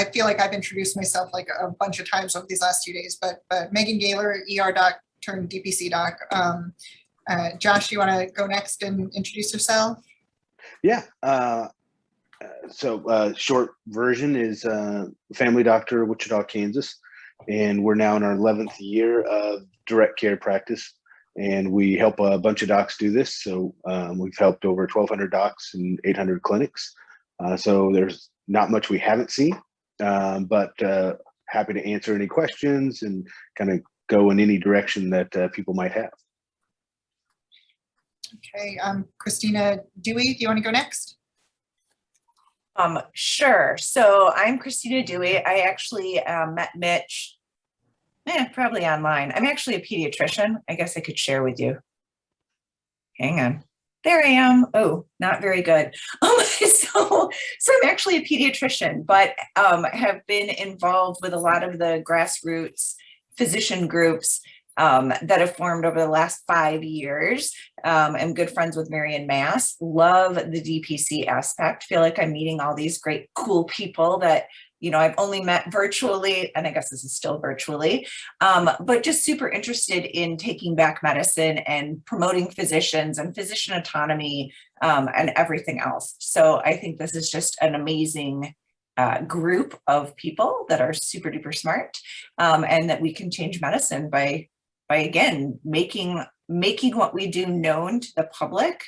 I feel like I've introduced myself like a bunch of times over these last 2 days, but Meghan Gaylor, ER doc turned DPC doc. Josh, you want to go next and introduce yourself? Yeah. Short version is family doctor, Wichita, Kansas, and we're now in our 11th year of direct care practice, and we help a bunch of docs do this. So we've helped over 1,200 docs and 800 clinics. So there's not much we haven't seen, but happy to answer any questions and kind of go in any direction that people might have. Okay, Christina Dewey, do you want to go next? Sure. So I'm Christina Dewey. I actually met Mitch, probably online. I'm actually a pediatrician. I guess I could share with you. Hang on. There I am. Oh, not very good. So I'm actually a pediatrician, but have been involved with a lot of the grassroots physician groups that have formed over the last 5 years. I'm good friends with Marion Mass, love the DPC aspect, feel like I'm meeting all these great, cool people that, you know, I've only met virtually, and I guess this is still virtually, but just super interested in taking back medicine and promoting physicians and physician autonomy and everything else. So I think this is just an amazing group of people that are super duper smart and that we can change medicine by again, making what we do known to the public,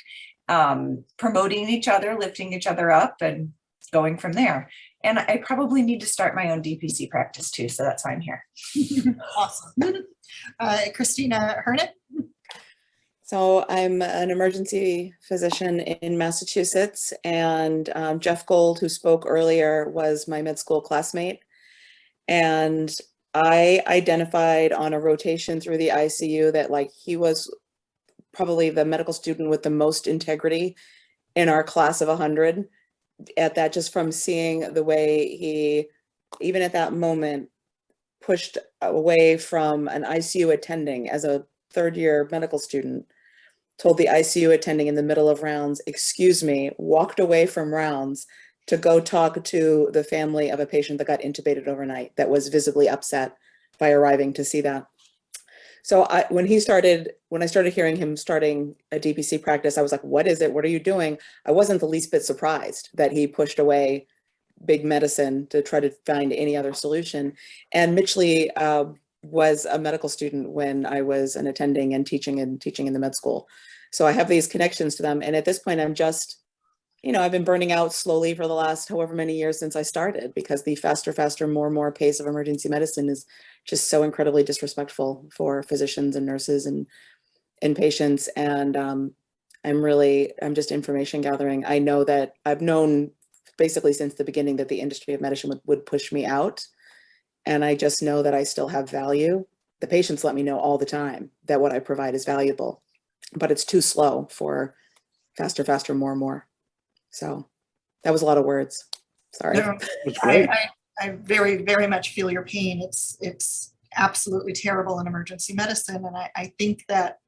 promoting each other, lifting each other up, and going from there. And I probably need to start my own DPC practice too, so that's why I'm here. Awesome. Christina Hernet. So I'm an emergency physician in Massachusetts, and Jeff Gold, who spoke earlier, was my med school classmate. And I identified on a rotation through the ICU that like he was probably the medical student with the most integrity in our class of 100 at that, just from seeing the way he, even at that moment, pushed away from an ICU attending as a third-year medical student, told the ICU attending in the middle of rounds, excuse me, walked away from rounds to go talk to the family of a patient that got intubated overnight that was visibly upset by arriving to see that. So when I started hearing him starting a DPC practice, I was like, what is it? What are you doing? I wasn't the least bit surprised that he pushed away big medicine to try to find any other solution. And Mitch Lee was a medical student when I was an attending and teaching in the med school. So I have these connections to them. And at this point, I'm just, you know, I've been burning out slowly for the last however many years since I started, because the faster, more pace of emergency medicine is just so incredibly disrespectful for physicians and nurses and patients. And I'm just information gathering. I know that I've known basically since the beginning that the industry of medicine would push me out. And I just know that I still have value. The patients let me know all the time that what I provide is valuable, but it's too slow for faster, more. So that was a lot of words. Sorry. No, I very, very much feel your pain. It's absolutely terrible in emergency medicine. And I think that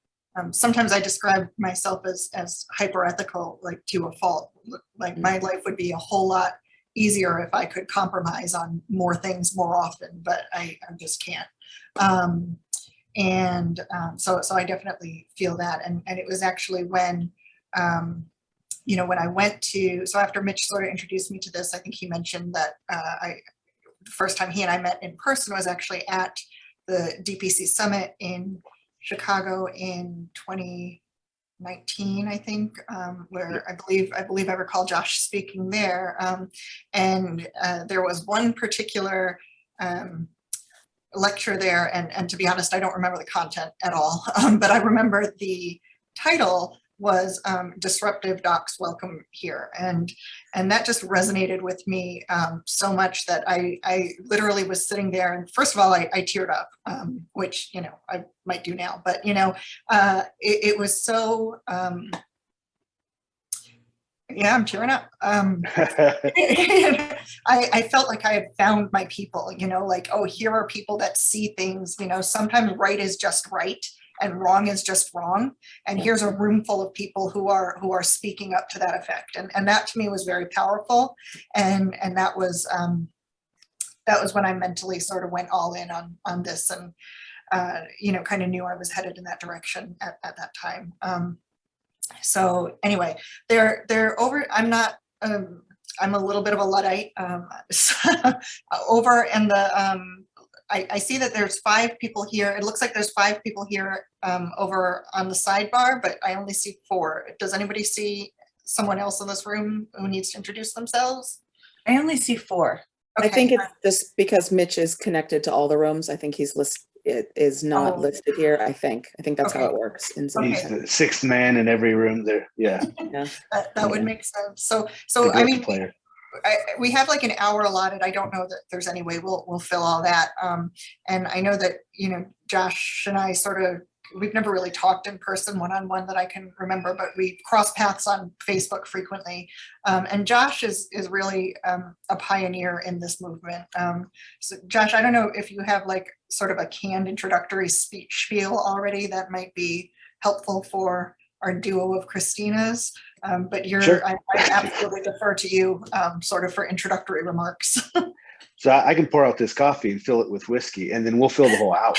sometimes I describe myself as hyper-ethical, like to a fault. Like my life would be a whole lot easier if I could compromise on more things more often, but I just can't. So I definitely feel that. And it was actually when, you know, when I went to, so after Mitch sort of introduced me to this, I think he mentioned that the first time he and I met in person was actually at the DPC Summit in Chicago in 2019, I think, where I believe I recall Josh speaking there. And there was one particular lecture there, and to be honest, I don't remember the content at all, but I remember the title was Disruptive Docs Welcome Here. And that just resonated with me so much that I literally was sitting there, and first of all, I teared up, which, you know, I might do now, but, you know, it was so, yeah, I'm tearing up. I felt like I had found my people, you know, like, oh, here are people that see things, you know, sometimes right is just right and wrong is just wrong. And here's a room full of people who are speaking up to that effect. And that to me was very powerful. And that was, that was when I mentally sort of went all in on this, and you know, kind of knew I was headed in that direction at that time. So anyway, they're over. I'm not. I'm a little bit of a Luddite. Over in the. I see that there's 5 people here. It looks like there's 5 people here over on the sidebar, but I only see 4. Does anybody see someone else in this room who needs to introduce themselves? I only see 4. I think it's just because Mitch is connected to all the rooms. I think he's it is not Oh. listed here. I think that's how Okay. it works in Zoom. He's the 6th man in every room there. Yeah. Yeah. That would make sense. So The I go-to mean, player. we have like an hour allotted. I don't know that there's any way we'll fill all that. And I know that, you know, Josh and I we've never really talked in person one-on-one that I can remember, but we cross paths on Facebook frequently. And Josh is really a pioneer in this movement. So Josh, I don't know if you have like sort of a canned introductory speech spiel already that might be helpful for our duo of Christinas. But Sure. I absolutely defer to you sort of for introductory remarks. So I can pour out this coffee and fill it with whiskey, and then we'll fill the whole hour.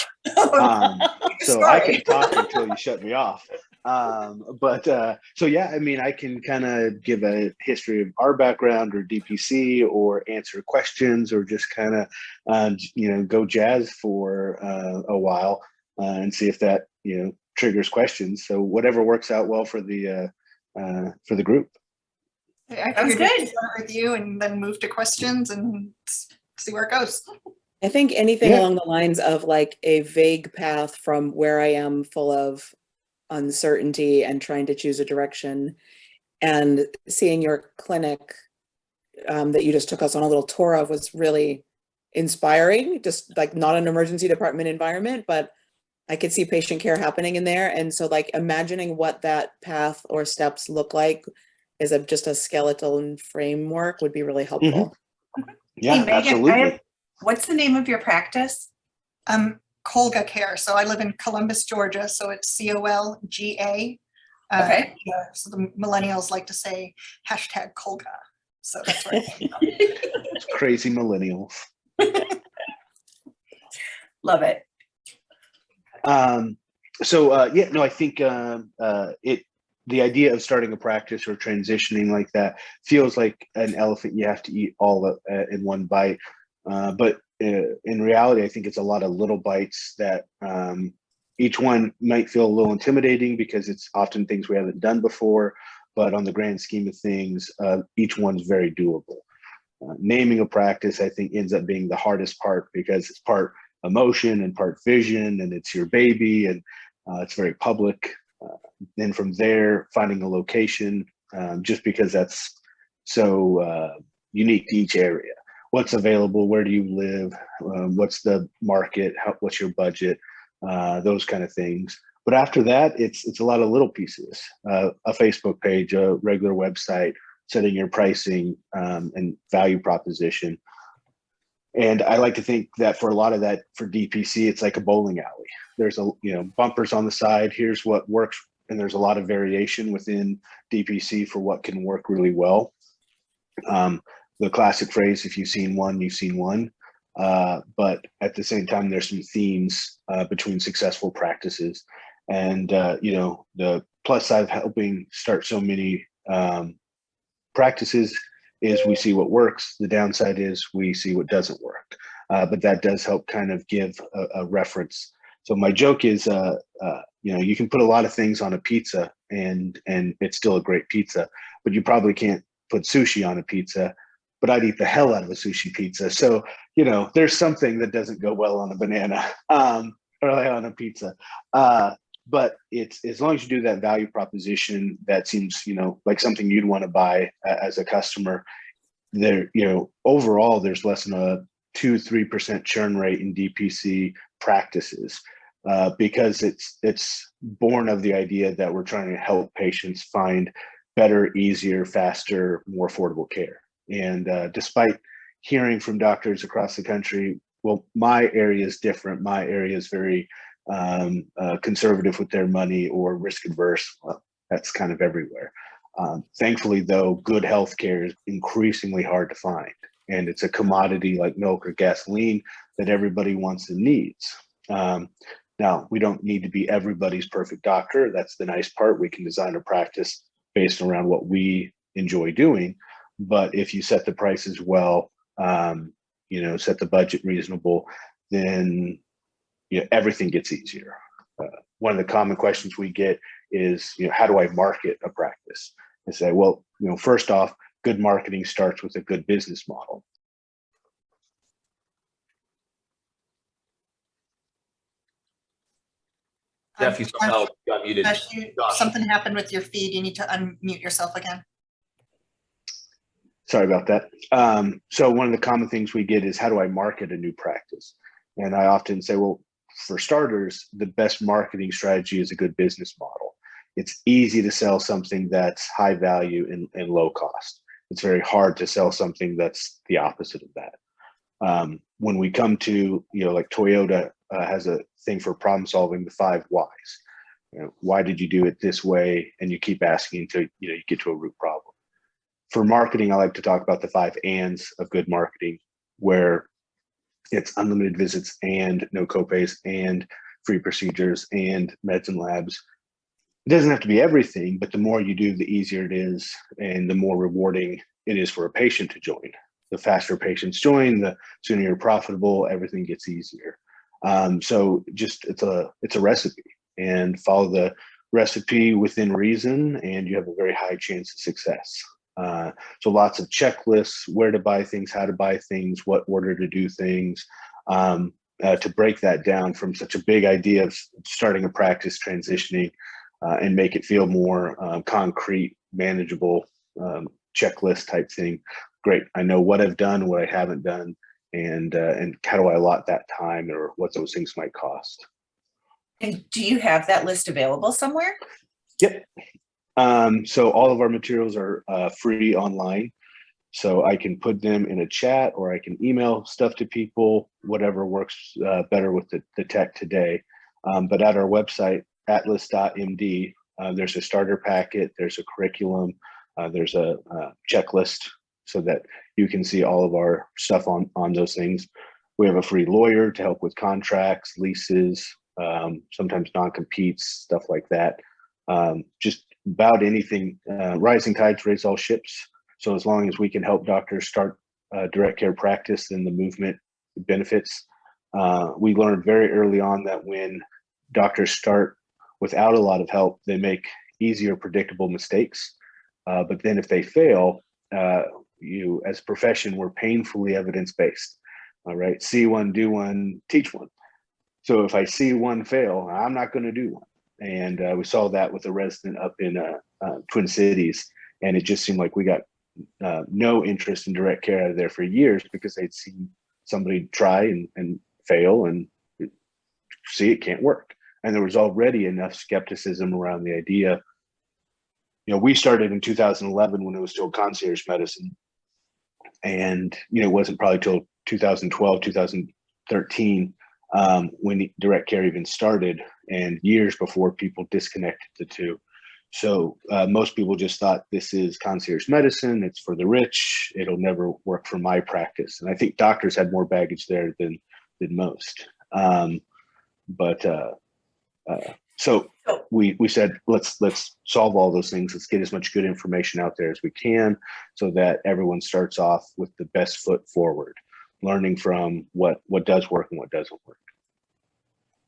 So I can talk until you shut me off. So yeah, I mean, I can kind of give a history of our background or DPC, or answer questions, or just kind of, you know, go jazz for a while and see if that, you know, triggers questions. So whatever works out well for the group. I Sounds figured we'd good. start with you and then move to questions and see where it goes. I think anything Yeah. along the lines of like a vague path from where I am, full of uncertainty and trying to choose a direction, and seeing your clinic that you just took us on a little tour of was really inspiring. Just like not an emergency department environment, but I could see patient care happening in there. And so like imagining what that path or steps look like is just a skeletal framework would be really helpful. Yeah, Hey, Megan, absolutely. What's the name of your practice? Colga Care. So I live in Columbus, Georgia. So it's COLGA. Okay. So the millennials like to say #Colga. So that's right. It's crazy millennials. Love it. Yeah, no, I think the idea of starting a practice or transitioning like that feels like an elephant you have to eat all in one bite. But in reality, I think it's a lot of little bites that each one might feel a little intimidating because it's often things we haven't done before. But on the grand scheme of things, each one's very doable. Naming a practice, I think, ends up being the hardest part because it's part emotion and part vision, and it's your baby, and it's very public. Then from there, finding a location, just because that's so unique to each area. What's available? Where do you live? What's the market? What's your budget? Those kind of things. But after that, it's a lot of little pieces. A Facebook page, a regular website, setting your pricing and value proposition. And I like to think that for a lot of that, for DPC, it's like a bowling alley. There's bumpers on the side. Here's what works, and there's a lot of variation within DPC for what can work really well. The classic phrase, if you've seen one, you've seen one. But at the same time, there's some themes between successful practices. And, the plus side of helping start so many practices is we see what works. The downside is we see what doesn't work. But that does help kind of give a reference. So my joke is, you can put a lot of things on a pizza and it's still a great pizza, but you probably can't put sushi on a pizza. But I'd eat the hell out of a sushi pizza. So, there's something that doesn't go well on a banana or on a pizza. But it's as long as you do that value proposition, that seems, like something you'd want to buy as a customer. There, overall, there's less than a 2-3% churn rate in DPC practices because it's born of the idea that we're trying to help patients find better, easier, faster, more affordable care. And despite hearing from doctors across the country, well, my area is different. My area is very conservative with their money or risk adverse. Well, that's kind of everywhere. Thankfully, though, good healthcare is increasingly hard to find. and it's a commodity like milk or gasoline that everybody wants and needs. Now, we don't need to be everybody's perfect doctor. That's the nice part. We can design a practice based around what we enjoy doing. But if you set the prices well, set the budget reasonable, then everything gets easier. One of the common questions we get is, how do I market a practice? And say, well, first off, good marketing starts with a good business model. Jeff, you somehow got muted. Something happened with your feed. You need to unmute yourself again. Sorry about that. So one of the common things we get is, how do I market a new practice? And I often say, well, for starters, the best marketing strategy is a good business model. It's easy to sell something that's high value and low cost. It's very hard to sell something that's the opposite of that. When we come to, like Toyota has a thing for problem solving, the 5 whys. Why did you do it this way? And you keep asking until you get to a root problem. For marketing, I like to talk about the 5 ands of good marketing, where it's unlimited visits and no copays and free procedures and meds and labs. It doesn't have to be everything, but the more you do, the easier it is and the more rewarding it is for a patient to join. The faster patients join, the sooner you're profitable, everything gets easier. So just it's a recipe, and follow the recipe within reason and you have a very high chance of success. So lots of checklists, where to buy things, how to buy things, what order to do things, to break that down from such a big idea of starting a practice, transitioning, and make it feel more concrete, manageable, checklist type thing. Great, I know what I've done, what I haven't done, and how do I allot that time, or what those things might cost. And do you have that list available somewhere? Yep. So all of our materials are free online. So I can put them in a chat, or I can email stuff to people, whatever works better with the tech today. But at our website, atlas.md, there's a starter packet, there's a curriculum, there's a checklist, so that you can see all of our stuff on those things. We have a free lawyer to help with contracts, leases, sometimes non-competes, stuff like that. Just about anything. Rising tides raise all ships. So as long as we can help doctors start direct care practice, then the movement benefits. We learned very early on that when doctors start without a lot of help, they make easier, predictable mistakes. But then if they fail, you as a profession, we're painfully evidence-based. All right, see one, do one, teach one. So if I see one fail, I'm not going to do one. And we saw that with a resident up in Twin Cities, and it just seemed like we got no interest in direct care out of there for years, because they'd seen somebody try and fail and see it can't work. And there was already enough skepticism around the idea. We started in 2011 when it was still concierge medicine. And, it wasn't probably till 2012, 2013, when direct care even started, and years before people disconnected the two. So most people just thought, this is concierge medicine, it's for the rich, it'll never work for my practice. And I think doctors had more baggage there than most. So we said, let's solve all those things. Let's get as much good information out there as we can, so that everyone starts off with the best foot forward, learning from what does work and what doesn't work.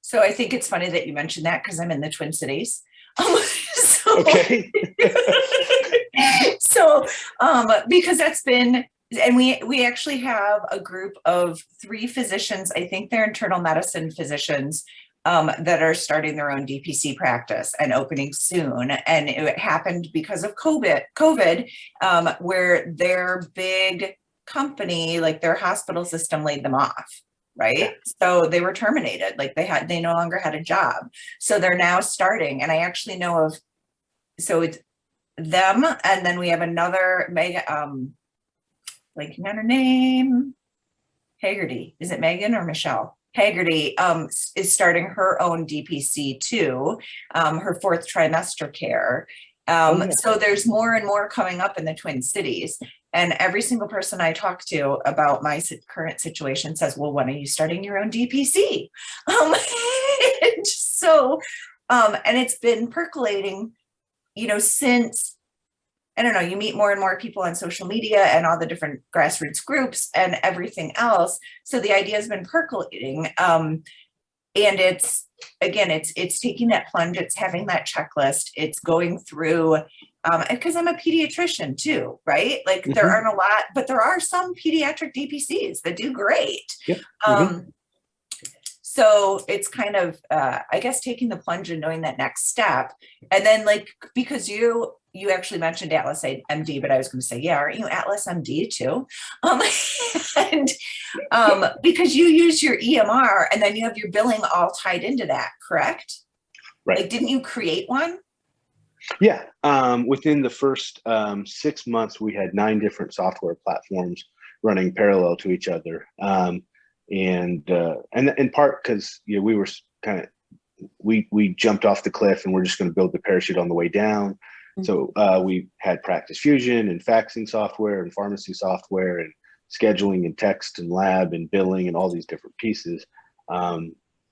So I think it's funny that you mentioned that, because I'm in the Twin Cities. Okay. So because that's been, and we actually have a group of 3 physicians, I think they're internal medicine physicians, that are starting their own DPC practice and opening soon. And it happened because of COVID, where their big company, like their hospital system, laid them off. Right. So they were terminated, like they no longer had a job. So they're now starting. And I actually know of, so it's them. And then we have another Meghan, like, not her name, Haggerty. Is it Meghan or Michelle? Haggerty is starting her own DPC too, her 4th trimester care. yeah. So there's more and more coming up in the Twin Cities. And every single person I talk to about my current situation says, well, when are you starting your own DPC? And so, and it's been percolating, you know, since, I don't know, you meet more and more people on social media and all the different grassroots groups and everything else. So the idea has been percolating. And it's, again, it's taking that plunge, it's having that checklist, it's going through, because I'm a pediatrician too, right? Like there aren't a lot, but there are some pediatric DPCs that do great. Yep. So it's kind of, I guess, taking the plunge and knowing that next step. And then like, because you actually mentioned Atlas MD, but I was going to say, yeah, aren't you Atlas MD too? And because you use your EMR and then you have your billing all tied into that, correct? Right. Like, didn't you create one? Yeah. Within the first 6 months, we had 9 different software platforms running parallel to each other. And in part because, you know, we were kind of, we jumped off the cliff and we're just going to build the parachute on the way down. So we had Practice Fusion and faxing software and pharmacy software and scheduling and text and lab and billing and all these different pieces.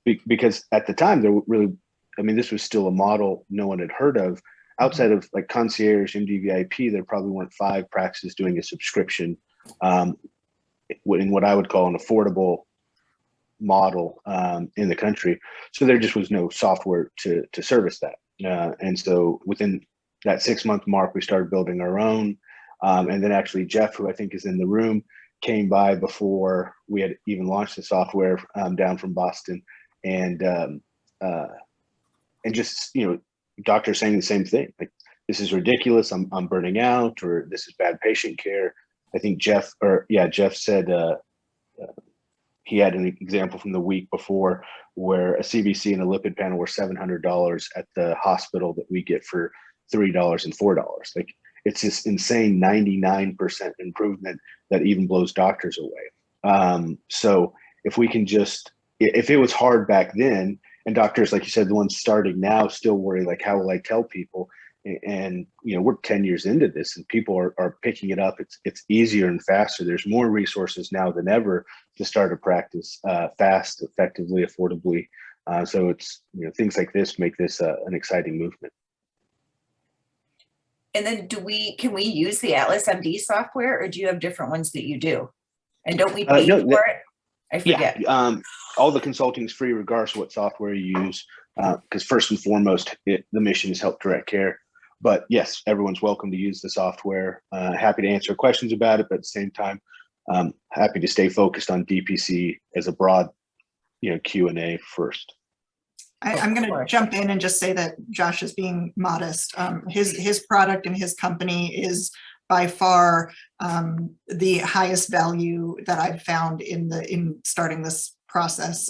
Because at the time there really, I mean, this was still a model no one had heard of outside of like concierge, MDVIP. There probably weren't 5 practices doing a subscription in what I would call an affordable model in the country. So there just was no software to service that. And so within that 6-month mark, we started building our own. And then actually Jeff, who I think is in the room, came by before we had even launched the software down from Boston. And just, you know, doctors saying the same thing, like, this is ridiculous, I'm burning out, or this is bad patient care. I think Jeff said he had an example from the week before where a CBC and a lipid panel were $700 at the hospital that we get for $3 and $4. Like, it's this insane 99% improvement that even blows doctors away. So if we can just, if it was hard back then, and doctors, like you said, the ones starting now still worry, like, how will I tell people? And, you know, we're 10 years into this and people are picking it up. It's easier and faster. There's more resources now than ever to start a practice fast, effectively, affordably. So it's, you know, things like this make this an exciting movement. And then can we use the Atlas MD software, or do you have different ones that you do? And don't we pay for it? I forget. Yeah, all the consulting is free regardless of what software you use, because first and foremost, the mission is help direct care. But yes, everyone's welcome to use the software. Happy to answer questions about it, but at the same time, happy to stay focused on DPC as a broad, you know, Q&A first. I'm going to jump in and just say that Josh is being modest. His product and his company is by far the highest value that I've found in starting this process.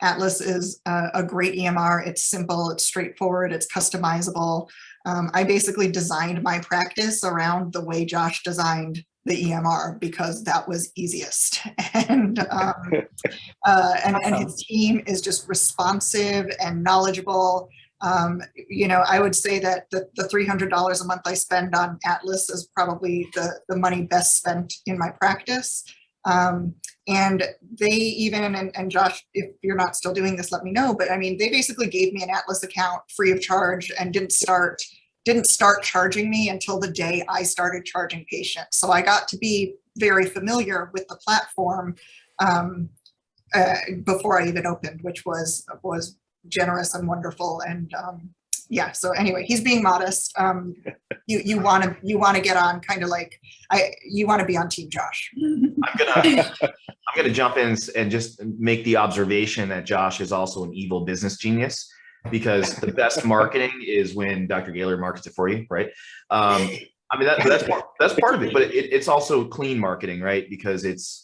Atlas is a great EMR. It's simple, it's straightforward, it's customizable. I basically designed my practice around the way Josh designed the EMR because that was easiest. And his team is just responsive and knowledgeable. You know, I would say that the $300 a month I spend on Atlas is probably the money best spent in my practice. And they even, and Josh, if you're not still doing this, let me know. But I mean, they basically gave me an Atlas account free of charge and didn't start charging me until the day I started charging patients. So I got to be very familiar with the platform before I even opened, which was generous and wonderful. And yeah, so anyway, he's being modest. You want to get on kind of like, you want to be on Team Josh. I'm gonna jump in and just make the observation that Josh is also an evil business genius, because the best marketing is when Dr. Gaylor markets it for you, right? I mean, that's part of it, but it's also clean marketing, right? Because it's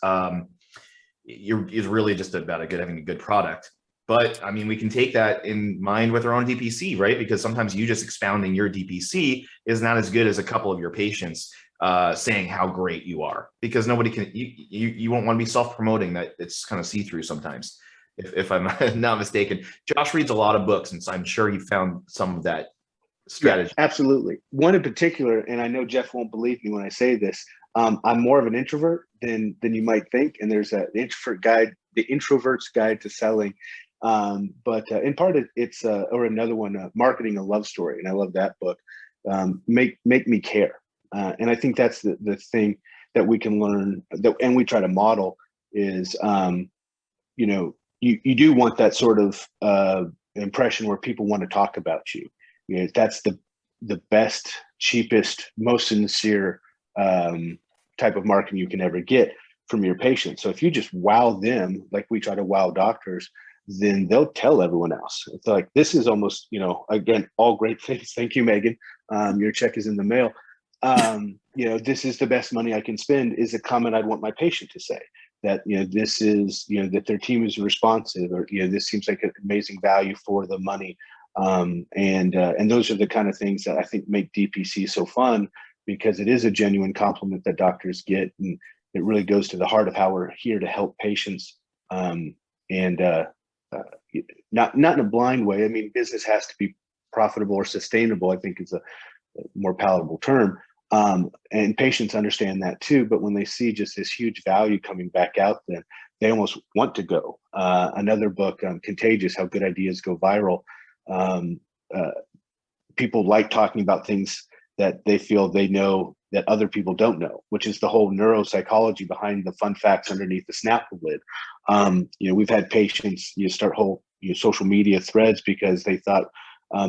really just about having a good product. But I mean, we can take that in mind with our own DPC, right? Because sometimes you just expounding your DPC is not as good as a couple of your patients saying how great you are, because nobody can, you won't want to be self-promoting that. It's kind of see-through sometimes, if I'm not mistaken. Josh reads a lot of books, and so I'm sure he found some of that strategy? Absolutely. One in particular, and I know Jeff won't believe me when I say this. I'm more of an introvert than you might think, and there's the Introvert's Guide to Selling. But in part, it's or another one, Marketing a Love Story, and I love that book. Make me care, and I think that's the thing that we can learn, and we try to model is, you know, you do want that sort of impression where people want to talk about you. You know, that's the best, cheapest, most sincere type of marketing you can ever get from your patients. So if you just wow them, like we try to wow doctors, then they'll tell everyone else. It's like, this is almost, you know, again, all great things. Thank you, Megan. Your check is in the mail. You know, this is the best money I can spend is a comment I'd want my patient to say. That, you know, this is, you know, that their team is responsive, or, you know, this seems like an amazing value for the money. And those are the kind of things that I think make DPC so fun, because it is a genuine compliment that doctors get, and it really goes to the heart of how we're here to help patients, and not in a blind way. I mean, business has to be profitable or sustainable, I think is a more palatable term. And patients understand that too, but when they see just this huge value coming back out, then they almost want to go. Another book, Contagious, How Good Ideas Go Viral. People like talking about things that they feel they know that other people don't know, which is the whole neuropsychology behind the fun facts underneath the Snapple lid. You know, we've had patients start whole social media threads because they thought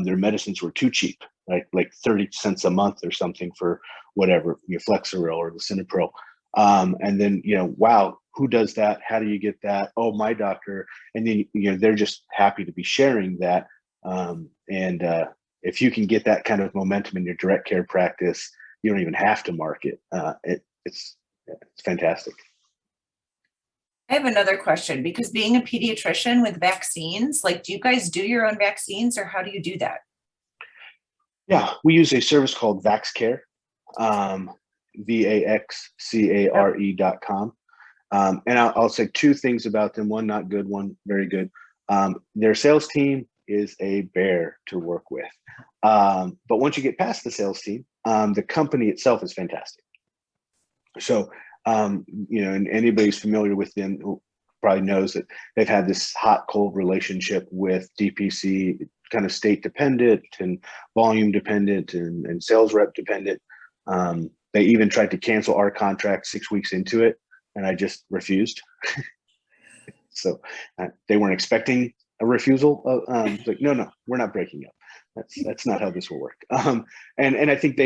their medicines were too cheap, like 30 cents a month or something for whatever, Flexeril or Lisinopril. And then, wow, who does that? How do you get that? Oh, my doctor. And then, they're just happy to be sharing that. If you can get that kind of momentum in your direct care practice, you don't even have to market. It's fantastic. I have another question, because being a pediatrician with vaccines, like, do you guys do your own vaccines, or how do you do that? Yeah, we use a service called VaxCare, VaxCare.com. And I'll say two things about them, one not good, one very good. Their sales team is a bear to work with. But once you get past the sales team, the company itself is fantastic. So, and anybody's familiar with them who probably knows that they've had this hot cold relationship with DPC, kind of state dependent and volume dependent and sales rep dependent. They even tried to cancel our contract 6 weeks into it, and I just refused. So they weren't expecting a refusal. Like, no, we're not breaking up. That's not how this will work. And I think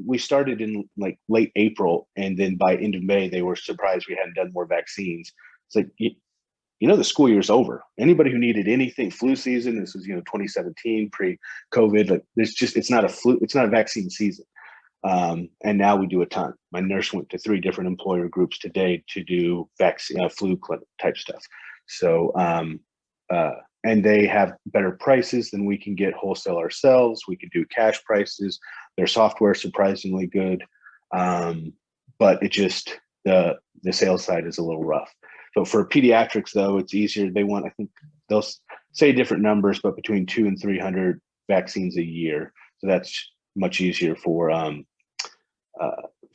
we started in like late April, and then by end of May, they were surprised we hadn't done more vaccines. It's like, the school year's over. Anybody who needed anything, flu season, this was 2017 pre-COVID, like it's not a vaccine season. And now we do a ton. My nurse went to 3 different employer groups today to do vaccine, flu clinic type stuff. So, and they have better prices than we can get wholesale ourselves. We could do cash prices. Their software is surprisingly good. But it just, the sales side is a little rough. So for pediatrics though, it's easier. I think they'll say different numbers, but between 200 and 300 vaccines a year. So that's much easier for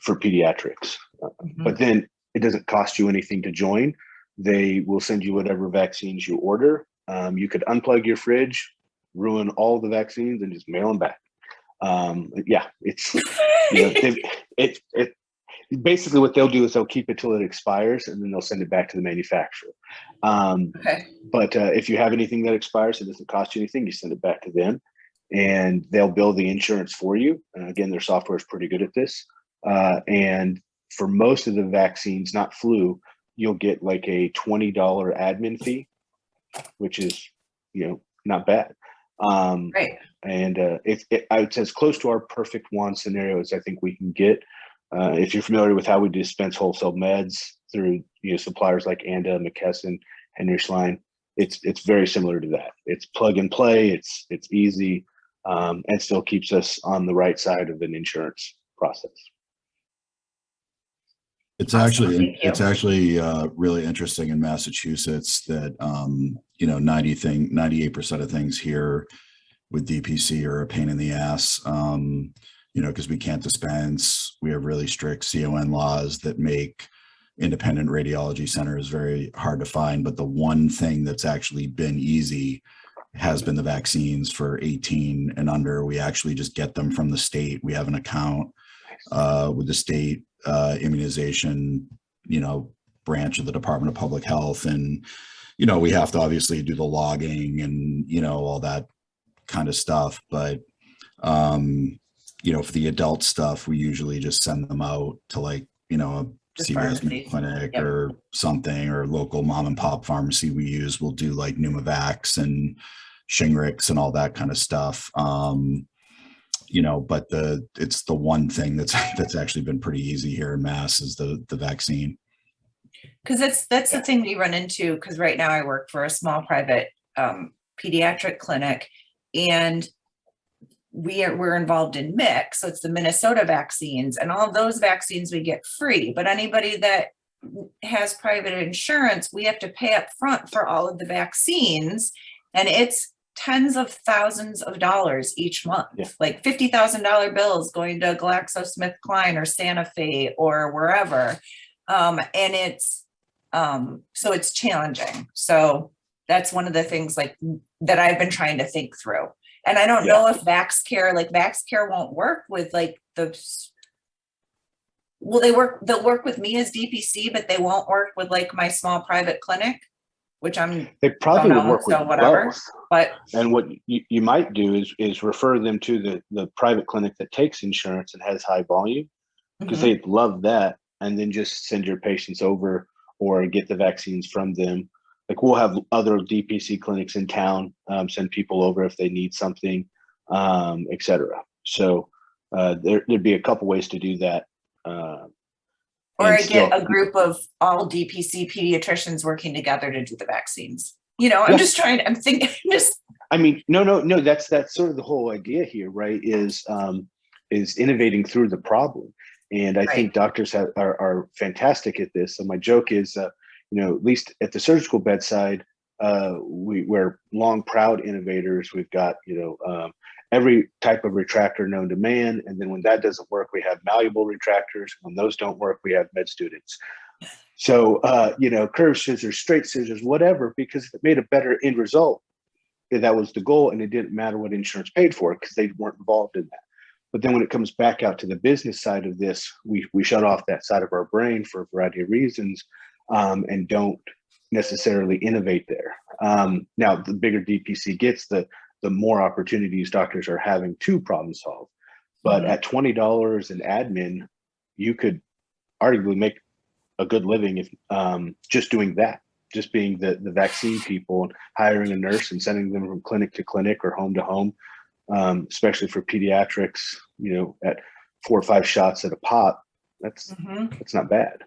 pediatrics. Mm-hmm. But then it doesn't cost you anything to join. They will send you whatever vaccines you order. You could unplug your fridge, ruin all the vaccines, and just mail them back. It's basically what they'll do is they'll keep it till it expires, and then they'll send it back to the manufacturer. Okay. But if you have anything that expires, it doesn't cost you anything. You send it back to them, and they'll bill the insurance for you. Again, their software is pretty good at this. And for most of the vaccines, not flu, you'll get like a $20 admin fee, which is, not bad. Right. And it's as close to our perfect one scenario as I think we can get. If you're familiar with how we dispense wholesale meds through suppliers like Anda, McKesson, Henry Schlein, it's very similar to that. It's plug and play. It's easy, and still keeps us on the right side of an insurance process. It's Awesome. actually really interesting in Massachusetts that 98% of things here with DPC are a pain in the ass, you know, because we can't dispense. We have really strict CON laws that make independent radiology centers very hard to find. But the one thing that's actually been easy has been the vaccines for 18 and under. We actually just get them from the state. We have an account with the state immunization, you know, branch of the Department of Public Health. And, you know, we have to obviously do the logging and, you know, all that kind of stuff. But, you know, for the adult stuff, we usually just send them out to, like, you know, a Just CVS pharmacies. clinic Yep. or something, or local mom and pop pharmacy we use. We'll do like Pneumovax and Shingrix and all that kind of stuff. You know, but it's the one thing that's actually been pretty easy here in Mass is the vaccine. Because that's the thing we run into, because right now I work for a small private pediatric clinic, and we're involved in mix. So it's the Minnesota vaccines, and all of those vaccines we get free. But anybody that has private insurance, we have to pay up front for all of the vaccines, and it's tens of thousands of dollars each month, like $50,000 bills going to GlaxoSmithKline or Santa Fe or wherever. And it's, so it's challenging. So that's one of the things like that I've been trying to think through. And I don't know if VaxCare won't work with like they'll work with me as DPC, but they won't work with like my small private clinic, which They probably would work with both. But and what you might do is refer them to the private clinic that takes insurance and has high volume, because they'd love that, and then just send your patients over or get the vaccines from them. Like, we'll have other DPC clinics in town send people over if they need something, et cetera. So there'd be a couple ways to do that. or I get a group of all DPC pediatricians working together to do the vaccines. You know, I'm just trying, I'm thinking just. I mean, no, that's sort of the whole idea here, right? Is innovating through the problem. And I think doctors are fantastic at this. So my joke is, you know, at least at the surgical bedside, we're long, proud innovators. We've got, you know, every type of retractor known to man. And then when that doesn't work, we have malleable retractors. When those don't work, we have med students. So, you know, curved scissors, straight scissors, whatever, because if it made a better end result, that was the goal. And it didn't matter what insurance paid for it because they weren't involved in that. But then when it comes back out to the business side of this, we shut off that side of our brain for a variety of reasons, and don't necessarily innovate there. Now, the bigger DPC gets, the more opportunities doctors are having to problem solve. But at $20 in admin, you could arguably make a good living if just doing that, just being the vaccine people and hiring a nurse and sending them from clinic to clinic or home to home, especially for pediatrics, you know, at 4 or 5 shots at a pop, that's not bad.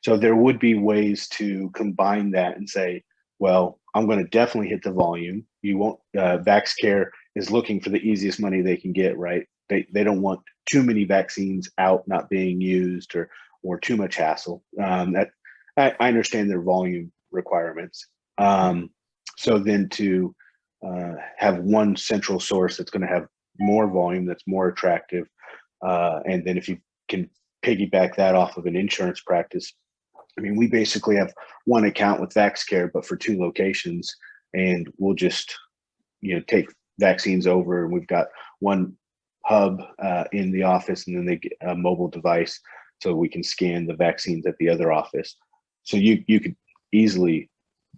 So there would be ways to combine that and say, well, I'm going to definitely hit the volume. You won't, VaxCare is looking for the easiest money they can get, right? They don't want too many vaccines out, not being used, or too much hassle. That I understand their volume requirements. So then to have one central source that's going to have more volume, that's more attractive. And then if you can piggyback that off of an insurance practice, I mean, we basically have one account with VaxCare, but for 2 locations, and we'll just, you know, take vaccines over, and we've got one hub in the office, and then they get a mobile device so we can scan the vaccines at the other office. So you could easily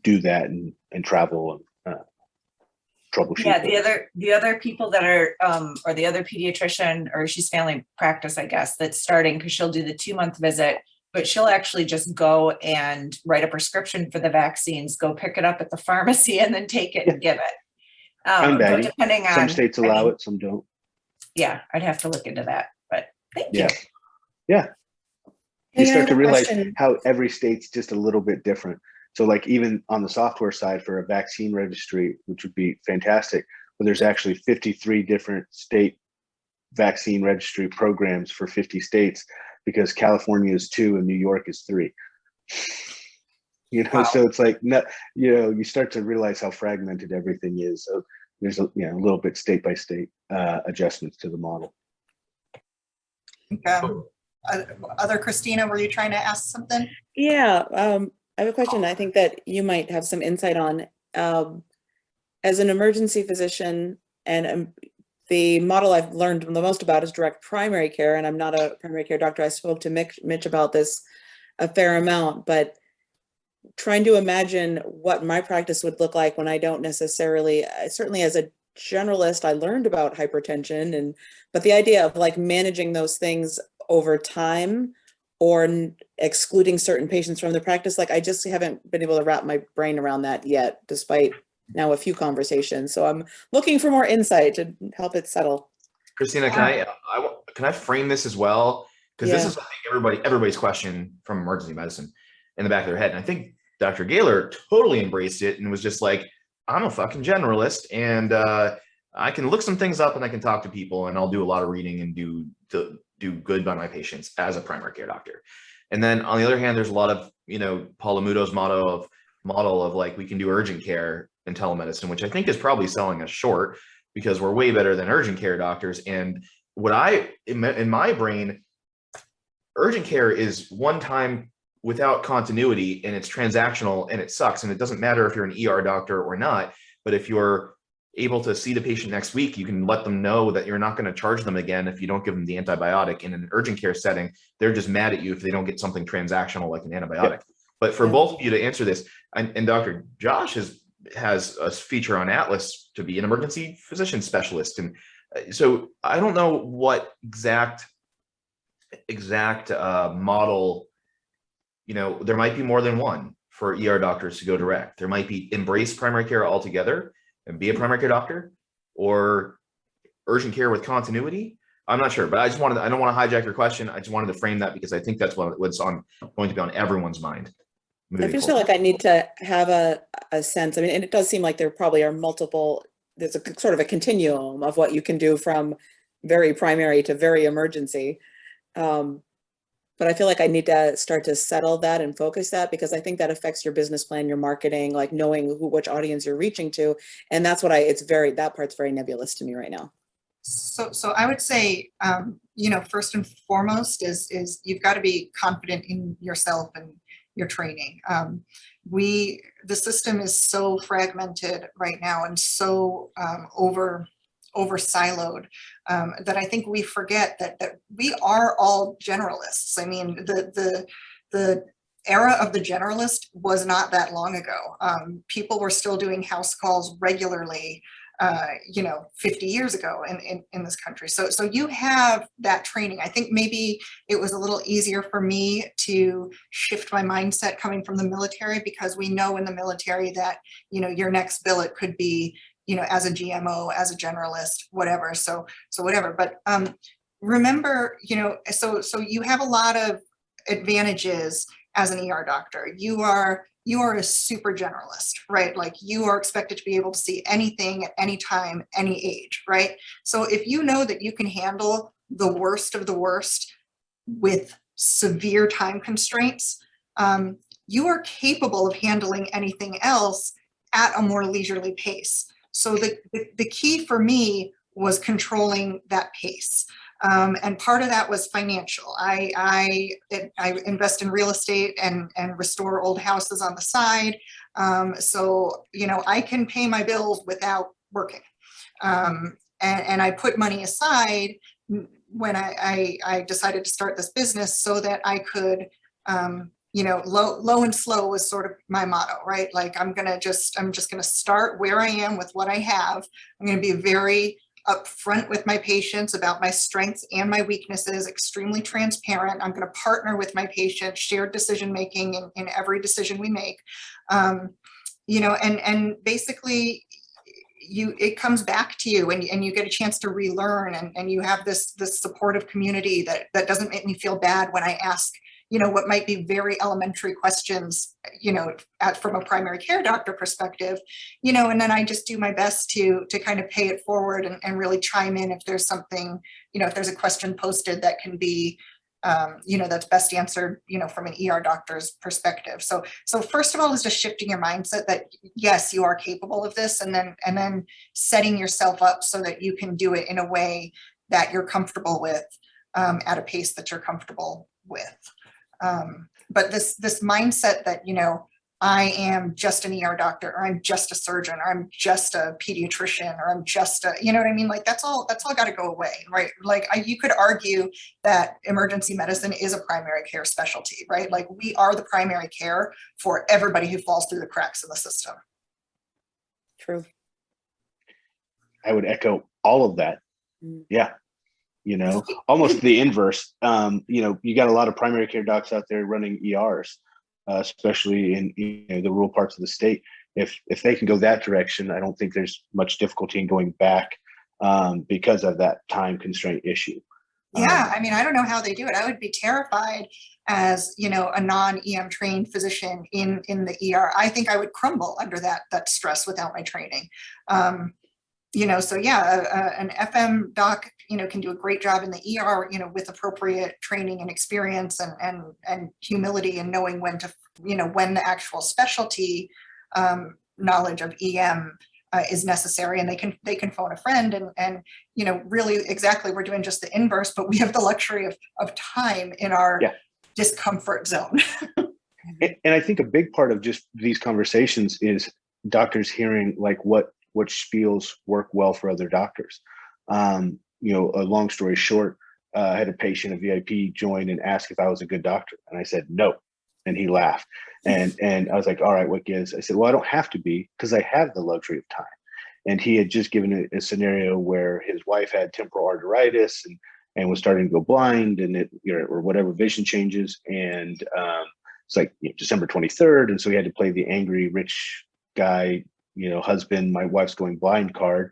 do that and travel and troubleshoot. Yeah, the other people that are, or the other pediatrician, or she's family practice, I guess, that's starting, because she'll do the 2-month visit, but she'll actually just go and write a prescription for the vaccines, go pick it up at the pharmacy, and then take it and give it. But depending on, some states allow it, some don't. Yeah, I'd have to look into that, but thank you. Yeah. You Hey, I start have to a realize question. how every state's just a little bit different. So like even on the software side for a vaccine registry, which would be fantastic, but there's actually 53 different state vaccine registry programs for 50 states, because California is 2 and New York is 3. You know, so it's like, you know, you start to realize how fragmented everything is. So there's a little bit state by state adjustments to the model. Other Christina, were you trying to ask something? Yeah, I have a question I think that you might have some insight on. As an emergency physician, and the model I've learned the most about is direct primary care, and I'm not a primary care doctor. I spoke to Mitch about this a fair amount, but trying to imagine what my practice would look like when I don't necessarily, certainly as a generalist, I learned about hypertension, but the idea of like managing those things over time or excluding certain patients from the practice, like I just haven't been able to wrap my brain around that yet, despite now a few conversations. So I'm looking for more insight to help it settle. Christina, can I frame this as well? Because this is, I think, everybody's question from emergency medicine in the back of their head. And I think Dr. Gaylor totally embraced it and was just like, I'm a fucking generalist, and I can look some things up and I can talk to people, and I'll do a lot of reading and do good by my patients as a primary care doctor. And then on the other hand, there's a lot of, Paul Amuto's model of like, we can do urgent care in telemedicine, which I think is probably selling us short, because we're way better than urgent care doctors. And in my brain, urgent care is one time without continuity, and it's transactional, and it sucks. And it doesn't matter if you're an ER doctor or not, but if you're able to see the patient next week, you can let them know that you're not going to charge them again if you don't give them the antibiotic. In an urgent care setting, they're just mad at you if they don't get something transactional like an antibiotic. Yep. But for both of you to answer this, and Dr. Josh has a feature on Atlas to be an emergency physician specialist. And so I don't know what exact model, there might be more than one for ER doctors to go direct. There might be embrace primary care altogether and be a primary care doctor, or urgent care with continuity. I'm not sure, but I don't want to hijack your question. I just wanted to frame that because I think that's what's going to be on everyone's mind. I just feel like I need to have a sense. I mean, and it does seem like there probably are there's a sort of a continuum of what you can do from very primary to very emergency. But I feel like I need to start to settle that and focus that, because I think that affects your business plan, your marketing, like knowing which audience you're reaching to. And that's what that part's very nebulous to me right now. So I would say, first and foremost is you've got to be confident in yourself and your training. The system is so fragmented right now and so over siloed that I think we forget that we are all generalists. I mean, the era of the generalist was not that long ago. People were still doing house calls regularly, 50 years ago in this country. So you have that training. I think maybe it was a little easier for me to shift my mindset coming from the military, because we know in the military that, your next billet could be, as a GMO, as a generalist, whatever. So whatever. But remember, so you have a lot of advantages as an ER doctor. You are a super generalist, right? Like you are expected to be able to see anything at any time, any age, right? So if you know that you can handle the worst of the worst with severe time constraints, you are capable of handling anything else at a more leisurely pace. So the key for me was controlling that pace. And part of that was financial. I invest in real estate and restore old houses on the side. So, I can pay my bills without working. And I put money aside when I decided to start this business so that I could, low and slow was sort of my motto, right? Like I'm just going to start where I am with what I have. I'm going to be very upfront with my patients about my strengths and my weaknesses, extremely transparent. I'm going to partner with my patients, shared decision-making in every decision we make. And basically it comes back to you and you get a chance to relearn and you have this supportive community that doesn't make me feel bad when I ask, what might be very elementary questions, from a primary care doctor perspective, and then I just do my best to kind of pay it forward and really chime in if there's something, if there's a question posted that can be, that's best answered, from an ER doctor's perspective. So first of all is just shifting your mindset that yes, you are capable of this, and then setting yourself up so that you can do it in a way that you're comfortable with, at a pace that you're comfortable with. But this mindset that, I am just an ER doctor, or I'm just a surgeon, or I'm just a pediatrician, or I'm just a, you know what I mean? Like that's all got to go away, right? Like you could argue that emergency medicine is a primary care specialty, right? Like we are the primary care for everybody who falls through the cracks in the system. True. I would echo all of that. Yeah. Almost the inverse. You got a lot of primary care docs out there running ERs, especially in the rural parts of the state. If they can go that direction, I don't think there's much difficulty in going back, because of that time constraint issue. Yeah, I mean, I don't know how they do it. I would be terrified as, a non-EM trained physician in the ER. I think I would crumble under that stress without my training. So yeah, an FM doc, can do a great job in the ER, with appropriate training and experience and humility, and knowing when to, when the actual specialty knowledge of EM is necessary, and they can phone a friend and really exactly, we're doing just the inverse, but we have the luxury of time in our discomfort zone. And I think a big part of just these conversations is doctors hearing like what spiels work well for other doctors. A long story short, I had a patient, a VIP, join and ask if I was a good doctor. And I said, no. And he laughed. And I was like, all right, what gives? I said, well, I don't have to be, because I have the luxury of time. And he had just given a scenario where his wife had temporal arteritis and was starting to go blind, and or whatever, vision changes. And it's like December 23rd. And so he had to play the angry rich guy, husband, my wife's going blind card,